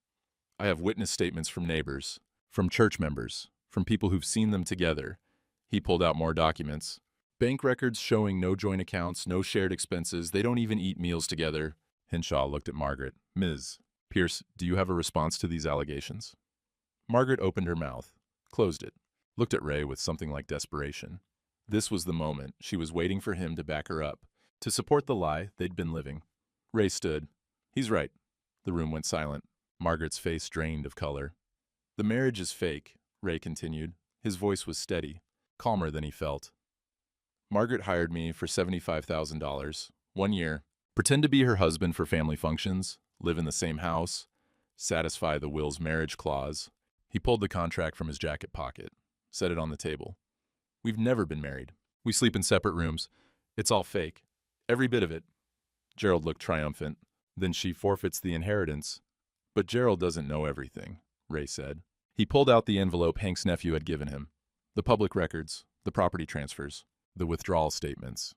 I have witness statements from neighbors, from church members, from people who've seen them together. He pulled out more documents. Bank records showing no joint accounts, no shared expenses. They don't even eat meals together. Henshaw looked at Margaret. Ms. Pierce, do you have a response to these allegations? Margaret opened her mouth, closed it, looked at Ray with something like desperation. This was the moment. She was waiting for him to back her up, to support the lie they'd been living. Ray stood. He's right. The room went silent. Margaret's face drained of color. The marriage is fake, Ray continued. His voice was steady, calmer than he felt. Margaret hired me for $75,000, 1 year, pretend to be her husband for family functions, live in the same house, satisfy the will's marriage clause. He pulled the contract from his jacket pocket, set it on the table. We've never been married. We sleep in separate rooms. It's all fake. Every bit of it. Gerald looked triumphant. Then she forfeits the inheritance. But Gerald doesn't know everything, Ray said. He pulled out the envelope Hank's nephew had given him. The public records, the property transfers, the withdrawal statements.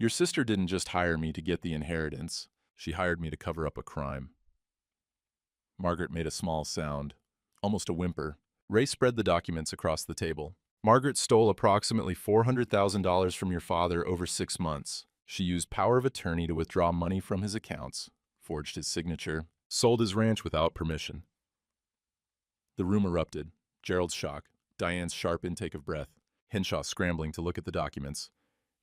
Your sister didn't just hire me to get the inheritance. She hired me to cover up a crime. Margaret made a small sound, almost a whimper. Ray spread the documents across the table. Margaret stole approximately $400,000 from your father over 6 months. She used power of attorney to withdraw money from his accounts, forged his signature, sold his ranch without permission. The room erupted. Gerald's shock, Diane's sharp intake of breath, Henshaw scrambling to look at the documents,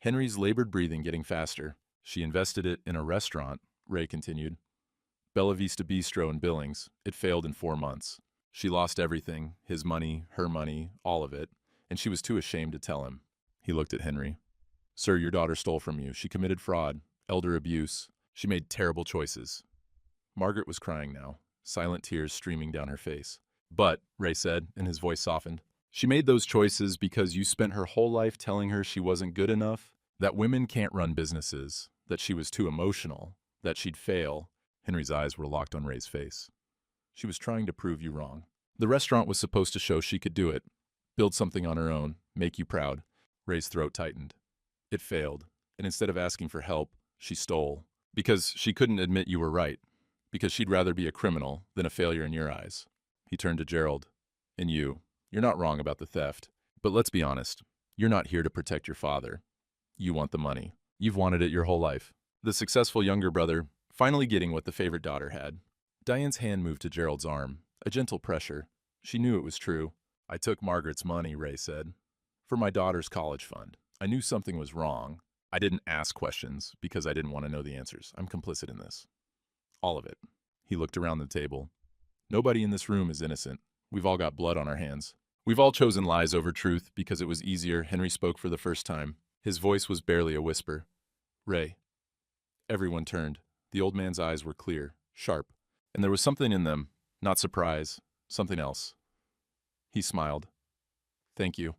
Henry's labored breathing getting faster. She invested it in a restaurant, Ray continued. Bella Vista Bistro in Billings. It failed in 4 months. She lost everything, his money, her money, all of it, and she was too ashamed to tell him. He looked at Henry. Sir, your daughter stole from you. She committed fraud, elder abuse. She made terrible choices. Margaret was crying now, silent tears streaming down her face. But, Ray said, and his voice softened, she made those choices because you spent her whole life telling her she wasn't good enough, that women can't run businesses, that she was too emotional, that she'd fail. Henry's eyes were locked on Ray's face. She was trying to prove you wrong. The restaurant was supposed to show she could do it, build something on her own, make you proud. Ray's throat tightened. It failed, and instead of asking for help, she stole. Because she couldn't admit you were right. Because she'd rather be a criminal than a failure in your eyes. He turned to Gerald. And you're not wrong about the theft. But let's be honest, you're not here to protect your father. You want the money. You've wanted it your whole life. The successful younger brother, finally getting what the favorite daughter had. Diane's hand moved to Gerald's arm, a gentle pressure. She knew it was true. I took Margaret's money, Ray said, for my daughter's college fund. I knew something was wrong. I didn't ask questions because I didn't want to know the answers. I'm complicit in this. All of it. He looked around the table. Nobody in this room is innocent. We've all got blood on our hands. We've all chosen lies over truth because it was easier. Henry spoke for the first time. His voice was barely a whisper. Ray. Everyone turned. The old man's eyes were clear, sharp, and there was something in them, not surprise, something else. He smiled. Thank you.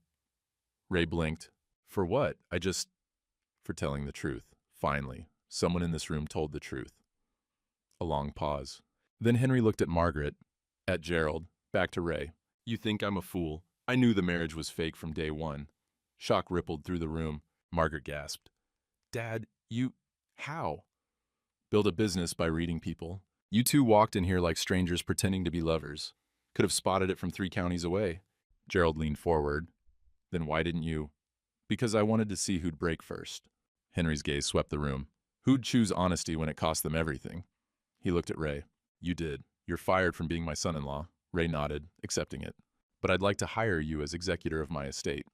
Ray blinked. For what? For telling the truth. Finally, someone in this room told the truth. A long pause. Then Henry looked at Margaret, at Gerald, back to Ray. You think I'm a fool? I knew the marriage was fake from day one. Shock rippled through the room. Margaret gasped. Dad, how? Build a business by reading people. You two walked in here like strangers pretending to be lovers. Could have spotted it from 3 counties away. Gerald leaned forward. Then why didn't you? Because I wanted to see who'd break first. Henry's gaze swept the room. Who'd choose honesty when it cost them everything? He looked at Ray. You did. You're fired from being my son-in-law. Ray nodded, accepting it. But I'd like to hire you as executor of my estate.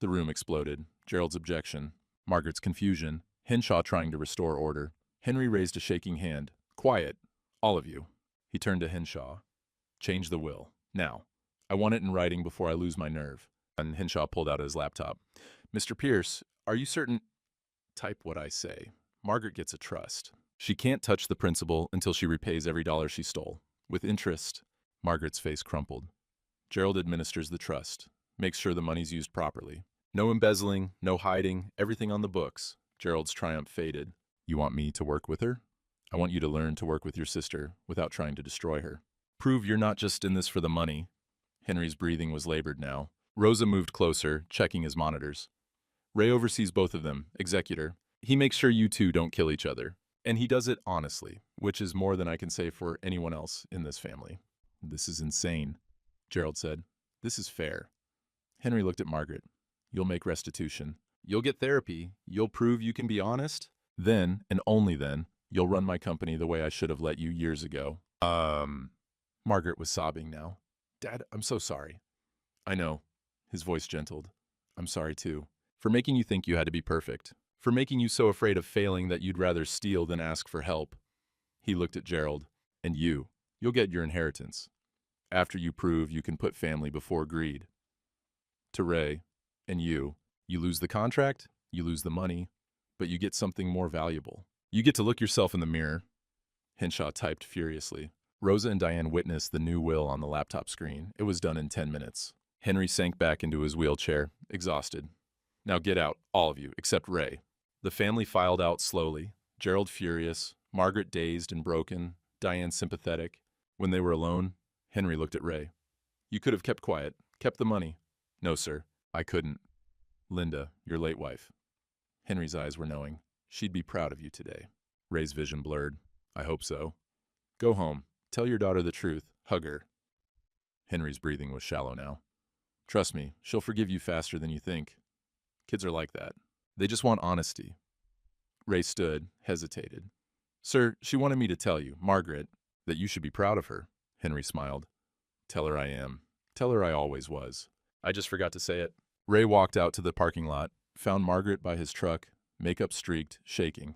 The room exploded. Gerald's objection. Margaret's confusion. Henshaw trying to restore order. Henry raised a shaking hand. Quiet. All of you. He turned to Henshaw. Change the will. Now. I want it in writing before I lose my nerve. And Henshaw pulled out his laptop. Mr. Pierce, are you certain? Type what I say. Margaret gets a trust. She can't touch the principal until she repays every dollar she stole. With interest. Margaret's face crumpled. Gerald administers the trust. Makes sure the money's used properly. No embezzling, no hiding, everything on the books. Gerald's triumph faded. You want me to work with her? I want you to learn to work with your sister without trying to destroy her. Prove you're not just in this for the money. Henry's breathing was labored now. Rosa moved closer, checking his monitors. Ray oversees both of them, executor. He makes sure you two don't kill each other. And he does it honestly, which is more than I can say for anyone else in this family. This is insane, Gerald said. This is fair. Henry looked at Margaret. You'll make restitution. You'll get therapy. You'll prove you can be honest. Then, and only then, you'll run my company the way I should have let you years ago. Margaret was sobbing now. Dad, I'm so sorry. I know. His voice gentled. I'm sorry too. For making you think you had to be perfect. For making you so afraid of failing that you'd rather steal than ask for help. He looked at Gerald. And you'll get your inheritance. After you prove you can put family before greed. To Ray, and you lose the contract, you lose the money, but you get something more valuable. You get to look yourself in the mirror. Henshaw typed furiously. Rosa and Diane witnessed the new will on the laptop screen. It was done in 10 minutes. Henry sank back into his wheelchair, exhausted. Now get out, all of you, except Ray. The family filed out slowly, Gerald furious, Margaret dazed and broken, Diane sympathetic. When they were alone, Henry looked at Ray. You could have kept quiet, kept the money. No, sir, I couldn't. Linda, your late wife. Henry's eyes were knowing. She'd be proud of you today. Ray's vision blurred. I hope so. Go home. Tell your daughter the truth. Hug her. Henry's breathing was shallow now. Trust me, she'll forgive you faster than you think. Kids are like that. They just want honesty. Ray stood, hesitated. Sir, she wanted me to tell you, Margaret, that you should be proud of her. Henry smiled. Tell her I am. Tell her I always was. I just forgot to say it. Ray walked out to the parking lot, found Margaret by his truck, makeup streaked, shaking.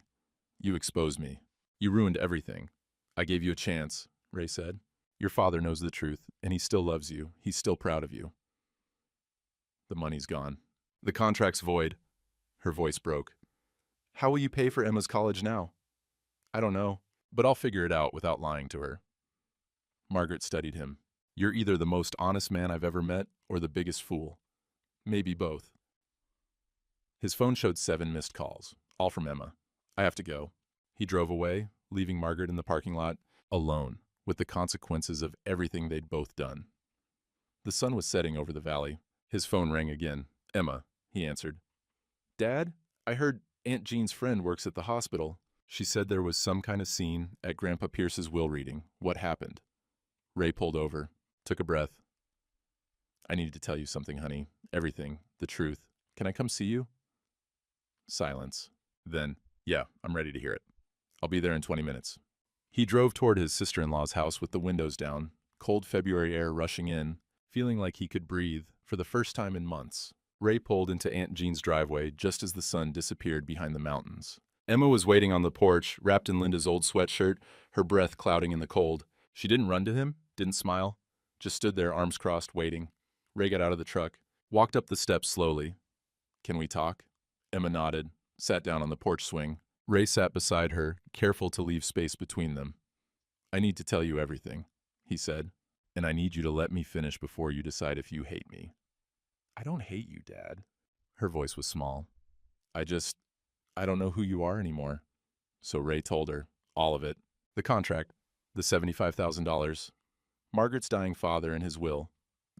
You exposed me. You ruined everything. I gave you a chance, Ray said. Your father knows the truth, and he still loves you. He's still proud of you. The money's gone. The contract's void. Her voice broke. How will you pay for Emma's college now? I don't know, but I'll figure it out without lying to her. Margaret studied him. You're either the most honest man I've ever met or the biggest fool. Maybe both. His phone showed 7 missed calls, all from Emma. I have to go. He drove away, leaving Margaret in the parking lot, alone, with the consequences of everything they'd both done. The sun was setting over the valley. His phone rang again. Emma, he answered. Dad, I heard Aunt Jean's friend works at the hospital. She said there was some kind of scene at Grandpa Pierce's will reading. What happened? Ray pulled over, took a breath. I need to tell you something, honey. Everything. The truth. Can I come see you? Silence. Then, yeah, I'm ready to hear it. I'll be there in 20 minutes. He drove toward his sister-in-law's house with the windows down, cold February air rushing in, feeling like he could breathe for the first time in months. Ray pulled into Aunt Jean's driveway just as the sun disappeared behind the mountains. Emma was waiting on the porch, wrapped in Linda's old sweatshirt, her breath clouding in the cold. She didn't run to him, didn't smile, just stood there, arms crossed, waiting. Ray got out of the truck, walked up the steps slowly. Can we talk? Emma nodded, sat down on the porch swing. Ray sat beside her, careful to leave space between them. I need to tell you everything, he said, and I need you to let me finish before you decide if you hate me. I don't hate you, Dad. Her voice was small. I don't know who you are anymore. So Ray told her, all of it. The contract, the $75,000, Margaret's dying father and his will,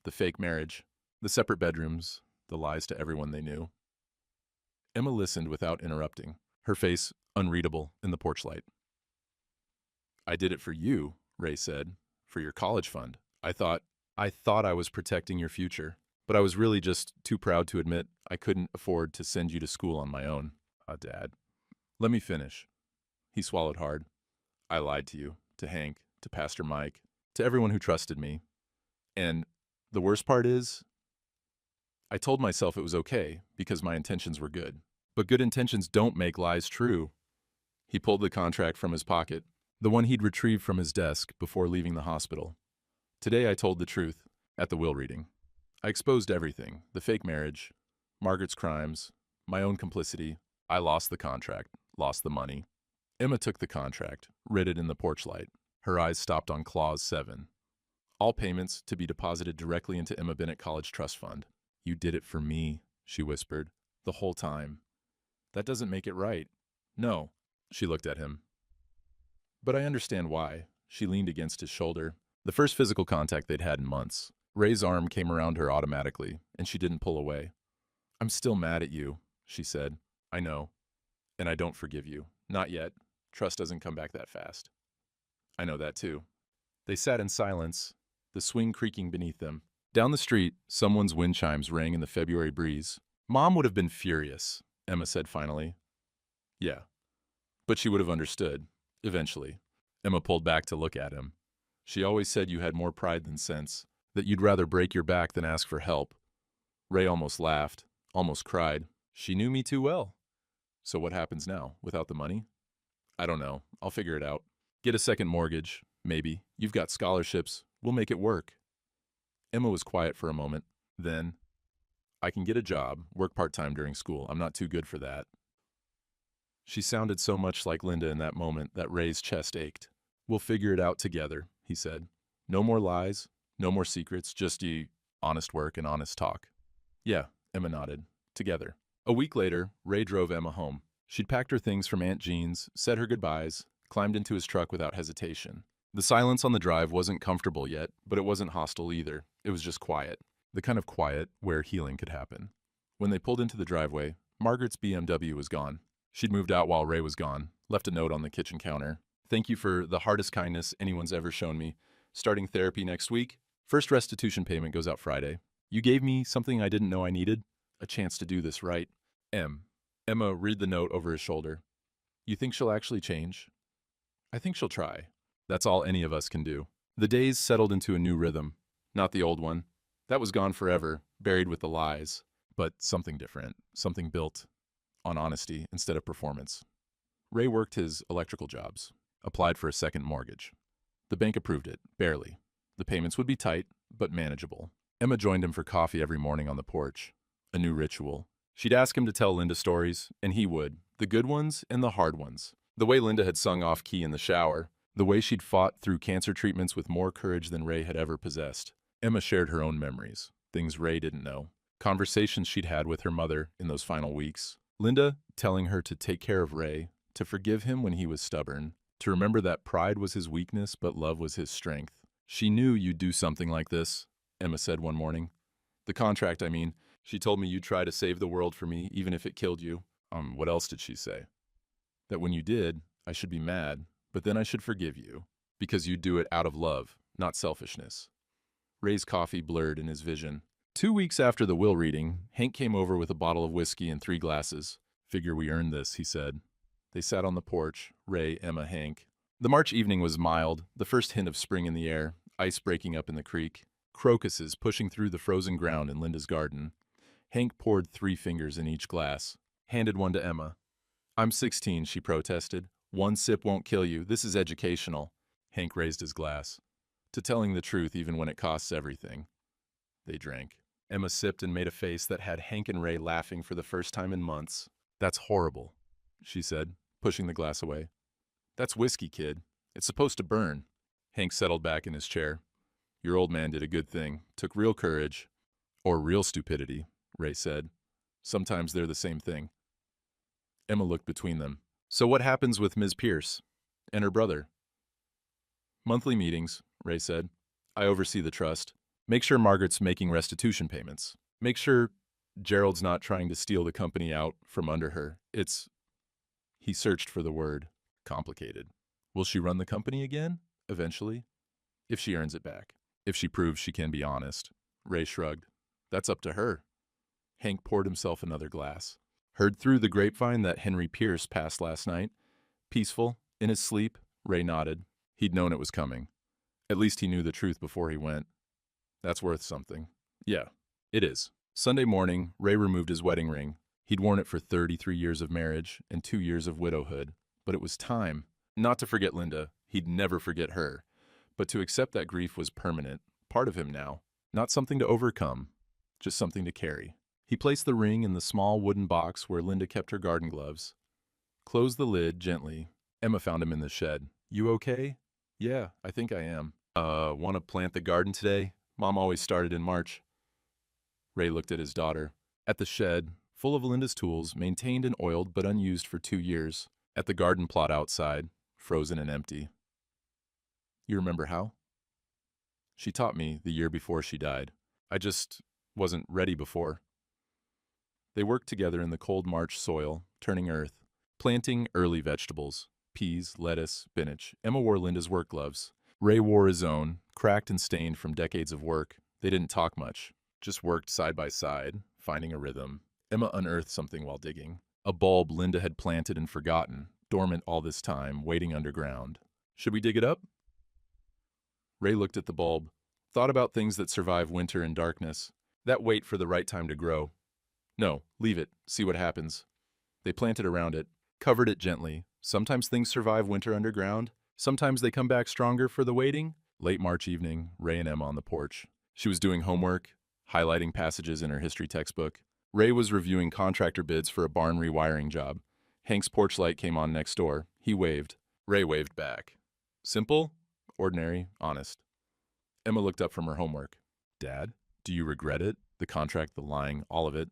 the fake marriage, the separate bedrooms, the lies to everyone they knew. Emma listened without interrupting, her face unreadable in the porch light. I did it for you, Ray said, for your college fund. I thought I was protecting your future, but I was really just too proud to admit I couldn't afford to send you to school on my own. Dad. Let me finish. He swallowed hard. I lied to you, to Hank, to Pastor Mike, to everyone who trusted me. And the worst part is, I told myself it was okay because my intentions were good. But good intentions don't make lies true. He pulled the contract from his pocket, the one he'd retrieved from his desk before leaving the hospital. Today I told the truth at the will reading. I exposed everything, the fake marriage, Margaret's crimes, my own complicity. I lost the contract, lost the money. Emma took the contract, read it in the porch light. Her eyes stopped on Clause 7. All payments to be deposited directly into Emma Bennett College Trust Fund. You did it for me, she whispered, the whole time. That doesn't make it right. No, she looked at him. But I understand why. She leaned against his shoulder. The first physical contact they'd had in months. Ray's arm came around her automatically, and she didn't pull away. I'm still mad at you, she said. I know. And I don't forgive you. Not yet. Trust doesn't come back that fast. I know that too. They sat in silence, the swing creaking beneath them. Down the street, someone's wind chimes rang in the February breeze. Mom would have been furious, Emma said finally. Yeah. But she would have understood, eventually. Emma pulled back to look at him. She always said you had more pride than sense, that you'd rather break your back than ask for help. Ray almost laughed, almost cried. She knew me too well. So what happens now, without the money? I don't know. I'll figure it out. Get a second mortgage, maybe. You've got scholarships. We'll make it work. Emma was quiet for a moment. Then, I can get a job, work part-time during school. I'm not too good for that. She sounded so much like Linda in that moment that Ray's chest ached. We'll figure it out together, he said. No more lies, no more secrets, just honest work and honest talk. Yeah, Emma nodded. Together. A week later, Ray drove Emma home. She'd packed her things from Aunt Jean's, said her goodbyes, climbed into his truck without hesitation. The silence on the drive wasn't comfortable yet, but it wasn't hostile either. It was just quiet. The kind of quiet where healing could happen. When they pulled into the driveway, Margaret's BMW was gone. She'd moved out while Ray was gone, left a note on the kitchen counter. Thank you for the hardest kindness anyone's ever shown me. Starting therapy next week. First restitution payment goes out Friday. You gave me something I didn't know I needed. A chance to do this right. M. Emma read the note over his shoulder. You think she'll actually change? I think she'll try. That's all any of us can do. The days settled into a new rhythm. Not the old one. That was gone forever, buried with the lies. But something different. Something built on honesty instead of performance. Ray worked his electrical jobs. Applied for a second mortgage. The bank approved it, barely. The payments would be tight, but manageable. Emma joined him for coffee every morning on the porch. A new ritual. She'd ask him to tell Linda stories, and he would. The good ones and the hard ones. The way Linda had sung off-key in the shower. The way she'd fought through cancer treatments with more courage than Ray had ever possessed. Emma shared her own memories. Things Ray didn't know. Conversations she'd had with her mother in those final weeks. Linda telling her to take care of Ray, to forgive him when he was stubborn, to remember that pride was his weakness but love was his strength. She knew you'd do something like this, Emma said one morning. The contract, I mean. She told me you'd try to save the world for me, even if it killed you. What else did she say? That when you did, I should be mad, but then I should forgive you, because you'd do it out of love, not selfishness. Ray's coffee blurred in his vision. 2 weeks after the will reading, Hank came over with a bottle of whiskey and 3 glasses. Figure we earned this, he said. They sat on the porch, Ray, Emma, Hank. The March evening was mild, the first hint of spring in the air, ice breaking up in the creek, crocuses pushing through the frozen ground in Linda's garden. Hank poured 3 fingers in each glass, handed one to Emma. I'm 16, she protested. 1 sip won't kill you. This is educational. Hank raised his glass. To telling the truth even when it costs everything. They drank. Emma sipped and made a face that had Hank and Ray laughing for the first time in months. That's horrible, she said, pushing the glass away. That's whiskey, kid. It's supposed to burn. Hank settled back in his chair. Your old man did a good thing. Took real courage. Or real stupidity, Ray said. Sometimes they're the same thing. Emma looked between them. So what happens with Ms. Pierce and her brother? Monthly meetings, Ray said. I oversee the trust. Make sure Margaret's making restitution payments. Make sure Gerald's not trying to steal the company out from under her. It's... He searched for the word. Complicated. Will she run the company again? Eventually? If she earns it back. If she proves she can be honest. Ray shrugged. That's up to her. Hank poured himself another glass. Heard through the grapevine that Henry Pierce passed last night. Peaceful, in his sleep, Ray nodded. He'd known it was coming. At least he knew the truth before he went. That's worth something. Yeah, it is. Sunday morning, Ray removed his wedding ring. He'd worn it for 33 years of marriage and 2 years of widowhood. But it was time. Not to forget Linda. He'd never forget her. But to accept that grief was permanent. Part of him now. Not something to overcome. Just something to carry. He placed the ring in the small wooden box where Linda kept her garden gloves. Closed the lid gently. Emma found him in the shed. You okay? Yeah, I think I am. Want to plant the garden today? Mom always started in March. Ray looked at his daughter. At the shed, full of Linda's tools, maintained and oiled but unused for 2 years. At the garden plot outside, frozen and empty. You remember how? She taught me the year before she died. I just wasn't ready before. They worked together in the cold March soil, turning earth, planting early vegetables, peas, lettuce, spinach. Emma wore Linda's work gloves. Ray wore his own, cracked and stained from decades of work. They didn't talk much, just worked side by side, finding a rhythm. Emma unearthed something while digging. A bulb Linda had planted and forgotten, dormant all this time, waiting underground. Should we dig it up? Ray looked at the bulb, thought about things that survive winter and darkness, that wait for the right time to grow. No, leave it, see what happens. They planted around it, covered it gently. Sometimes things survive winter underground. Sometimes they come back stronger for the waiting. Late March evening, Ray and Emma on the porch. She was doing homework, highlighting passages in her history textbook. Ray was reviewing contractor bids for a barn rewiring job. Hank's porch light came on next door. He waved. Ray waved back. Simple, ordinary, honest. Emma looked up from her homework. Dad, do you regret it? The contract, the lying, all of it?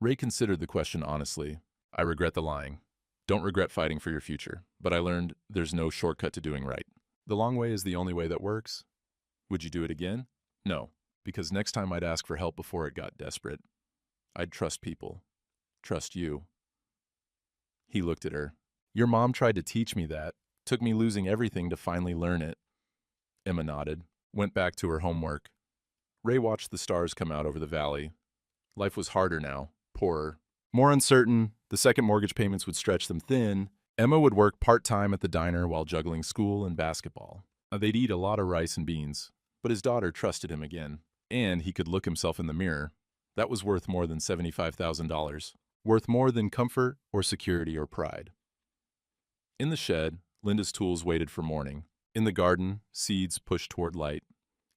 Ray considered the question honestly. I regret the lying. Don't regret fighting for your future, but I learned there's no shortcut to doing right. The long way is the only way that works. Would you do it again? No, because next time I'd ask for help before it got desperate. I'd trust people. Trust you. He looked at her. Your mom tried to teach me that. Took me losing everything to finally learn it. Emma nodded, went back to her homework. Ray watched the stars come out over the valley. Life was harder now, poorer, more uncertain. The second mortgage payments would stretch them thin. Emma would work part-time at the diner while juggling school and basketball. They'd eat a lot of rice and beans, but his daughter trusted him again. And he could look himself in the mirror. That was worth more than $75,000. Worth more than comfort or security or pride. In the shed, Linda's tools waited for morning. In the garden, seeds pushed toward light.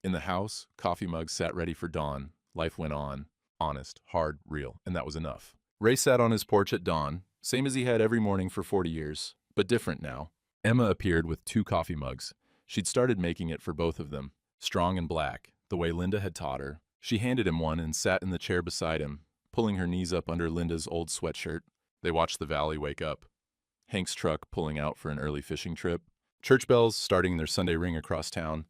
In the house, coffee mugs sat ready for dawn. Life went on. Honest, hard, real, and that was enough. Ray sat on his porch at dawn, same as he had every morning for 40 years, but different now. Emma appeared with 2 coffee mugs. She'd started making it for both of them, strong and black, the way Linda had taught her. She handed him one and sat in the chair beside him, pulling her knees up under Linda's old sweatshirt. They watched the valley wake up. Hank's truck pulling out for an early fishing trip. Church bells starting their Sunday ring across town.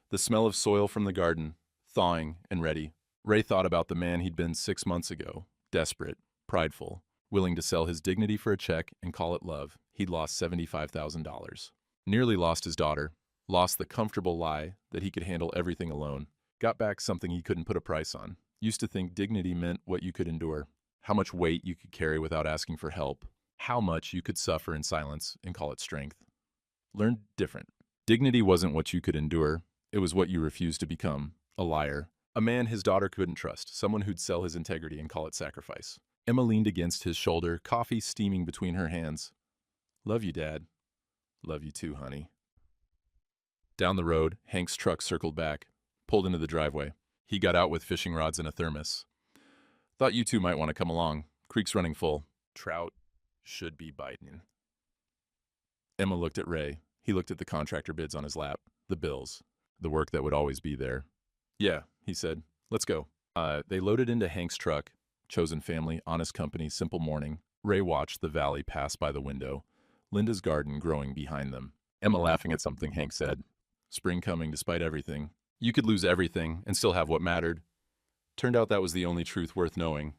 The smell of soil from the garden, thawing and ready. Ray thought about the man he'd been 6 months ago, desperate, prideful, willing to sell his dignity for a check and call it love. He'd lost $75,000. Nearly lost his daughter, lost the comfortable lie that he could handle everything alone. Got back something he couldn't put a price on. Used to think dignity meant what you could endure, how much weight you could carry without asking for help, how much you could suffer in silence and call it strength. Learned different. Dignity wasn't what you could endure. It was what you refused to become. A liar. A man his daughter couldn't trust. Someone who'd sell his integrity and call it sacrifice. Emma leaned against his shoulder, coffee steaming between her hands. Love you, Dad. Love you too, honey. Down the road, Hank's truck circled back, pulled into the driveway. He got out with fishing rods and a thermos. Thought you two might want to come along. Creek's running full. Trout should be biting. Emma looked at Ray. He looked at the contractor bids on his lap, the bills, the work that would always be there. Yeah, he said. Let's go. They loaded into Hank's truck. Chosen family, honest company, simple morning. Ray watched the valley pass by the window, Linda's garden growing behind them. Emma laughing at something Hank said. Spring coming despite everything. You could lose everything and still have what mattered. Turned out that was the only truth worth knowing.